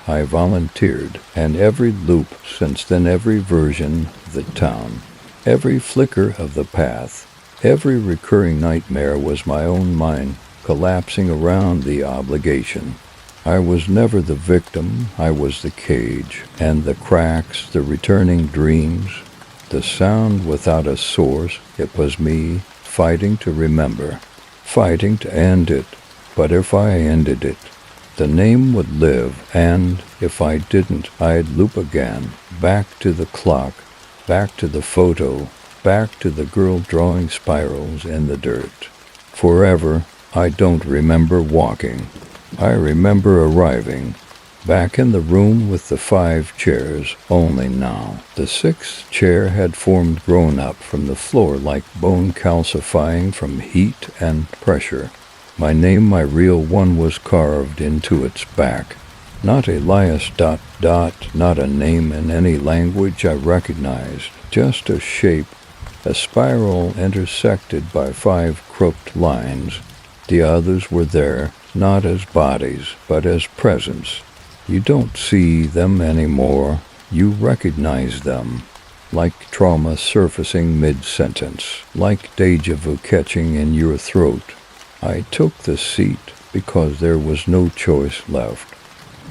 and every loop since then, every version of the town, every flicker of the path, every recurring nightmare was my own mind collapsing around the obligation. I was never the victim, I was the cage, and the cracks, the returning dreams, the sound without a source. It was me fighting to remember, fighting to end it. But if I ended it, the name would live, and if I didn't, I'd loop again, back to the clock, back to the photo, back to the girl drawing spirals in the dirt. Forever, I don't remember walking. I remember arriving, back in the room with the 5 chairs, only now. The 6th chair had formed grown up from the floor like bone calcifying from heat and pressure. My name, my real one, was carved into its back. Not Elias ... not a name in any language I recognized, just a shape, a spiral intersected by 5 crooked lines. The others were there, not as bodies, but as presence. You don't see them anymore. You recognize them, like trauma surfacing mid-sentence, like deja vu catching in your throat. I took the seat because there was no choice left,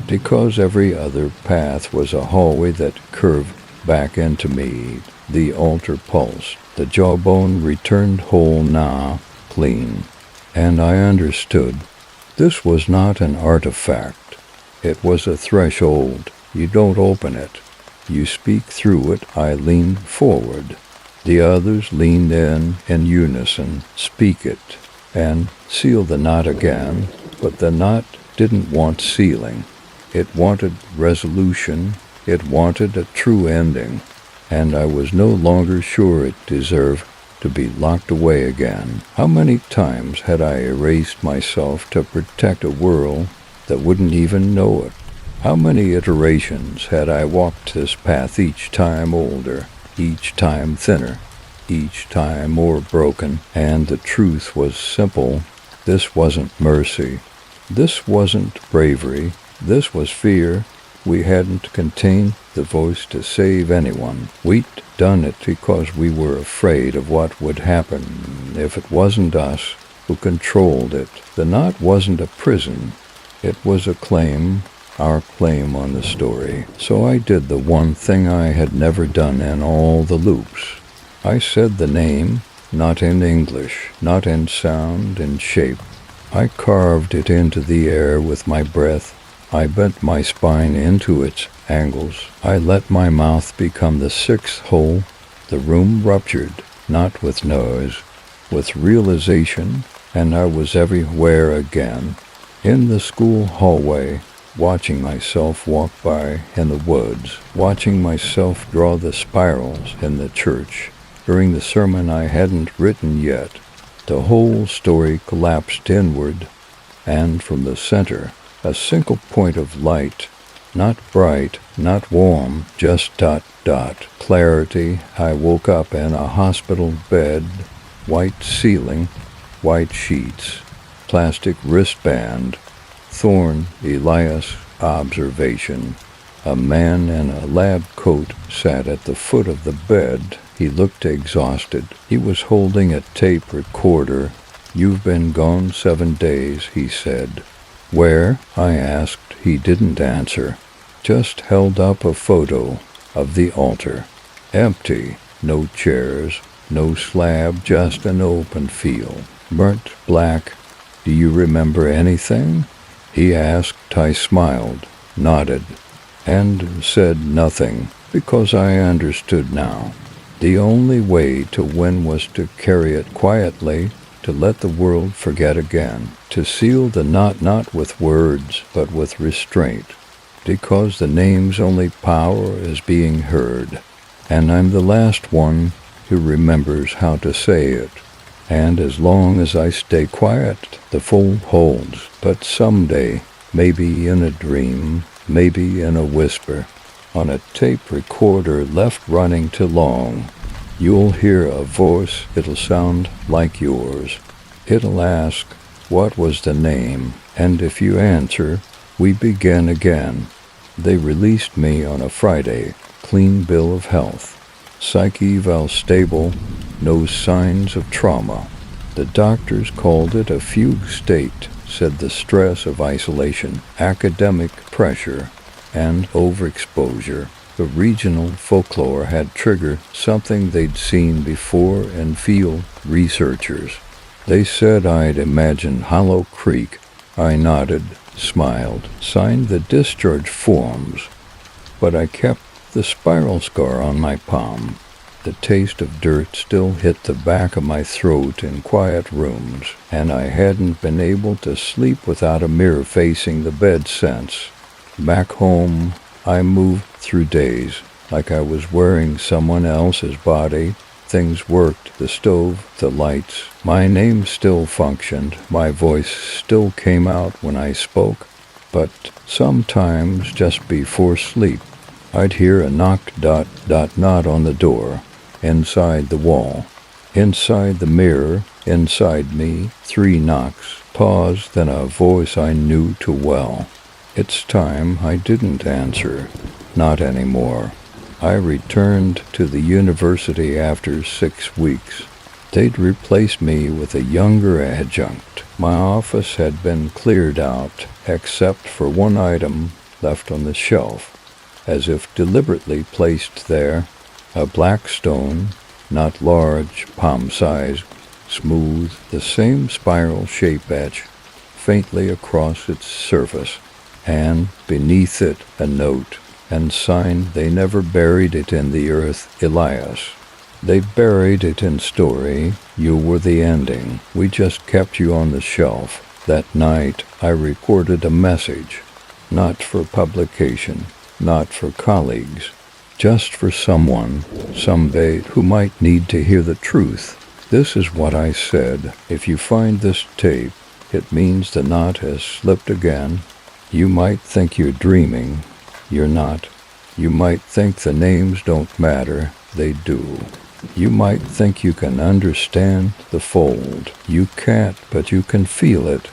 because every other path was a hallway that curved back into me. The altar pulsed. The jawbone returned whole now, clean. And I understood. This was not an artifact. It was a threshold. You don't open it. You speak through it. I leaned forward. The others leaned in unison. Speak it. And seal the knot again. But the knot didn't want sealing. It wanted resolution. It wanted a true ending. And I was no longer sure it deserved to be locked away again. How many times had I erased myself to protect a world that wouldn't even know it? How many iterations had I walked this path, each time older, each time thinner, each time more broken? And the truth was simple. This wasn't mercy. This wasn't bravery. This was fear. We hadn't contained the voice to save anyone. We'd done it because we were afraid of what would happen if it wasn't us who controlled it. The knot wasn't a prison. It was a claim, our claim on the story. So I did the one thing I had never done in all the loops. I said the name, not in English, not in sound and shape. I carved it into the air with my breath. I bent my spine into its angles. I let my mouth become the 6th hole. The room ruptured, not with noise, with realization, and I was everywhere again. In the school hallway, watching myself walk by in the woods, watching myself draw the spirals in the church. During the sermon I hadn't written yet, the whole story collapsed inward, and from the center, a single point of light, not bright, not warm, just ... clarity. I woke up in a hospital bed, white ceiling, white sheets, plastic wristband, Thorn, Elias, observation. A man in a lab coat sat at the foot of the bed. He looked exhausted. He was holding a tape recorder. "You've been gone 7 days," he said. "Where?" I asked. He didn't answer, just held up a photo of the altar. Empty, no chairs, no slab, just an open field, burnt black. "Do you remember anything?" he asked. I smiled, nodded, and said nothing, because I understood now. The only way to win was to carry it quietly, to let the world forget again, to seal the knot not with words, but with restraint, because the name's only power is being heard, and I'm the last one who remembers how to say it. And as long as I stay quiet, the fold holds. But someday, maybe in a dream, maybe in a whisper, on a tape recorder left running too long, you'll hear a voice. It'll sound like yours. It'll ask, "What was the name?" And if you answer, we begin again. They released me on a Friday, clean bill of health. Psych eval stable, no signs of trauma. The doctors called it a fugue state, said the stress of isolation, academic pressure, and overexposure. The regional folklore had triggered something they'd seen before in field researchers. They said I'd imagined Hollow Creek. I nodded, smiled, signed the discharge forms, but I kept the spiral scar on my palm. The taste of dirt still hit the back of my throat in quiet rooms, and I hadn't been able to sleep without a mirror facing the bed since. Back home, I moved through days like I was wearing someone else's body. Things worked, the stove, the lights. My name still functioned, my voice still came out when I spoke, but sometimes just before sleep, I'd hear a knock, not on the door, inside the wall, inside the mirror, inside me, 3 knocks, pause, then a voice I knew too well. It's time. I didn't answer, not anymore. I returned to the university after 6 weeks. They'd replaced me with a younger adjunct. My office had been cleared out, except for one item left on the shelf, as if deliberately placed there, a black stone, not large, palm-size, smooth, the same spiral shape etch faintly across its surface, and beneath it a note and sign. They never buried it in the earth, Elias. They buried it in story. You were the ending. We just kept you on the shelf. That night I recorded a message, not for publication, not for colleagues, just for someone, someday, who might need to hear the truth. This is what I said. If you find this tape, it means the knot has slipped again. You might think you're dreaming. You're not. You might think the names don't matter. They do. You might think you can understand the fold. You can't, but you can feel it.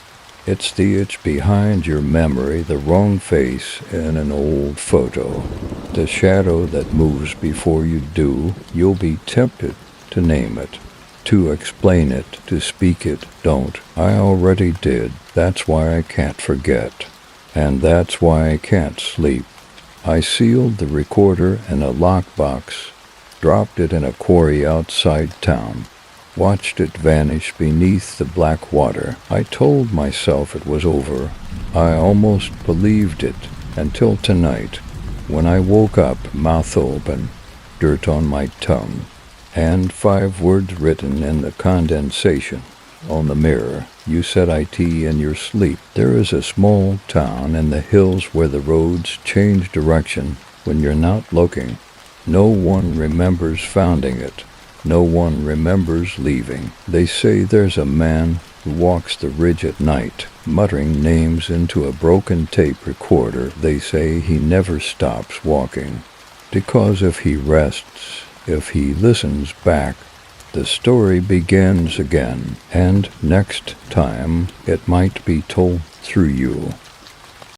It's the itch behind your memory, the wrong face in an old photo. The shadow that moves before you do. You'll be tempted to name it, to explain it, to speak it. Don't. I already did. That's why I can't forget. And that's why I can't sleep. I sealed the recorder in a lockbox, dropped it in a quarry outside town, watched it vanish beneath the black water. I told myself it was over. I almost believed it until tonight, when I woke up, mouth open, dirt on my tongue, and 5 words written in the condensation on the mirror. You said it in your sleep. There is a small town in the hills where the roads change direction when you're not looking. No one remembers founding it. No one remembers leaving. They say there's a man who walks the ridge at night, muttering names into a broken tape recorder. They say he never stops walking, because if he rests, if he listens back, the story begins again, and next time it might be told through you.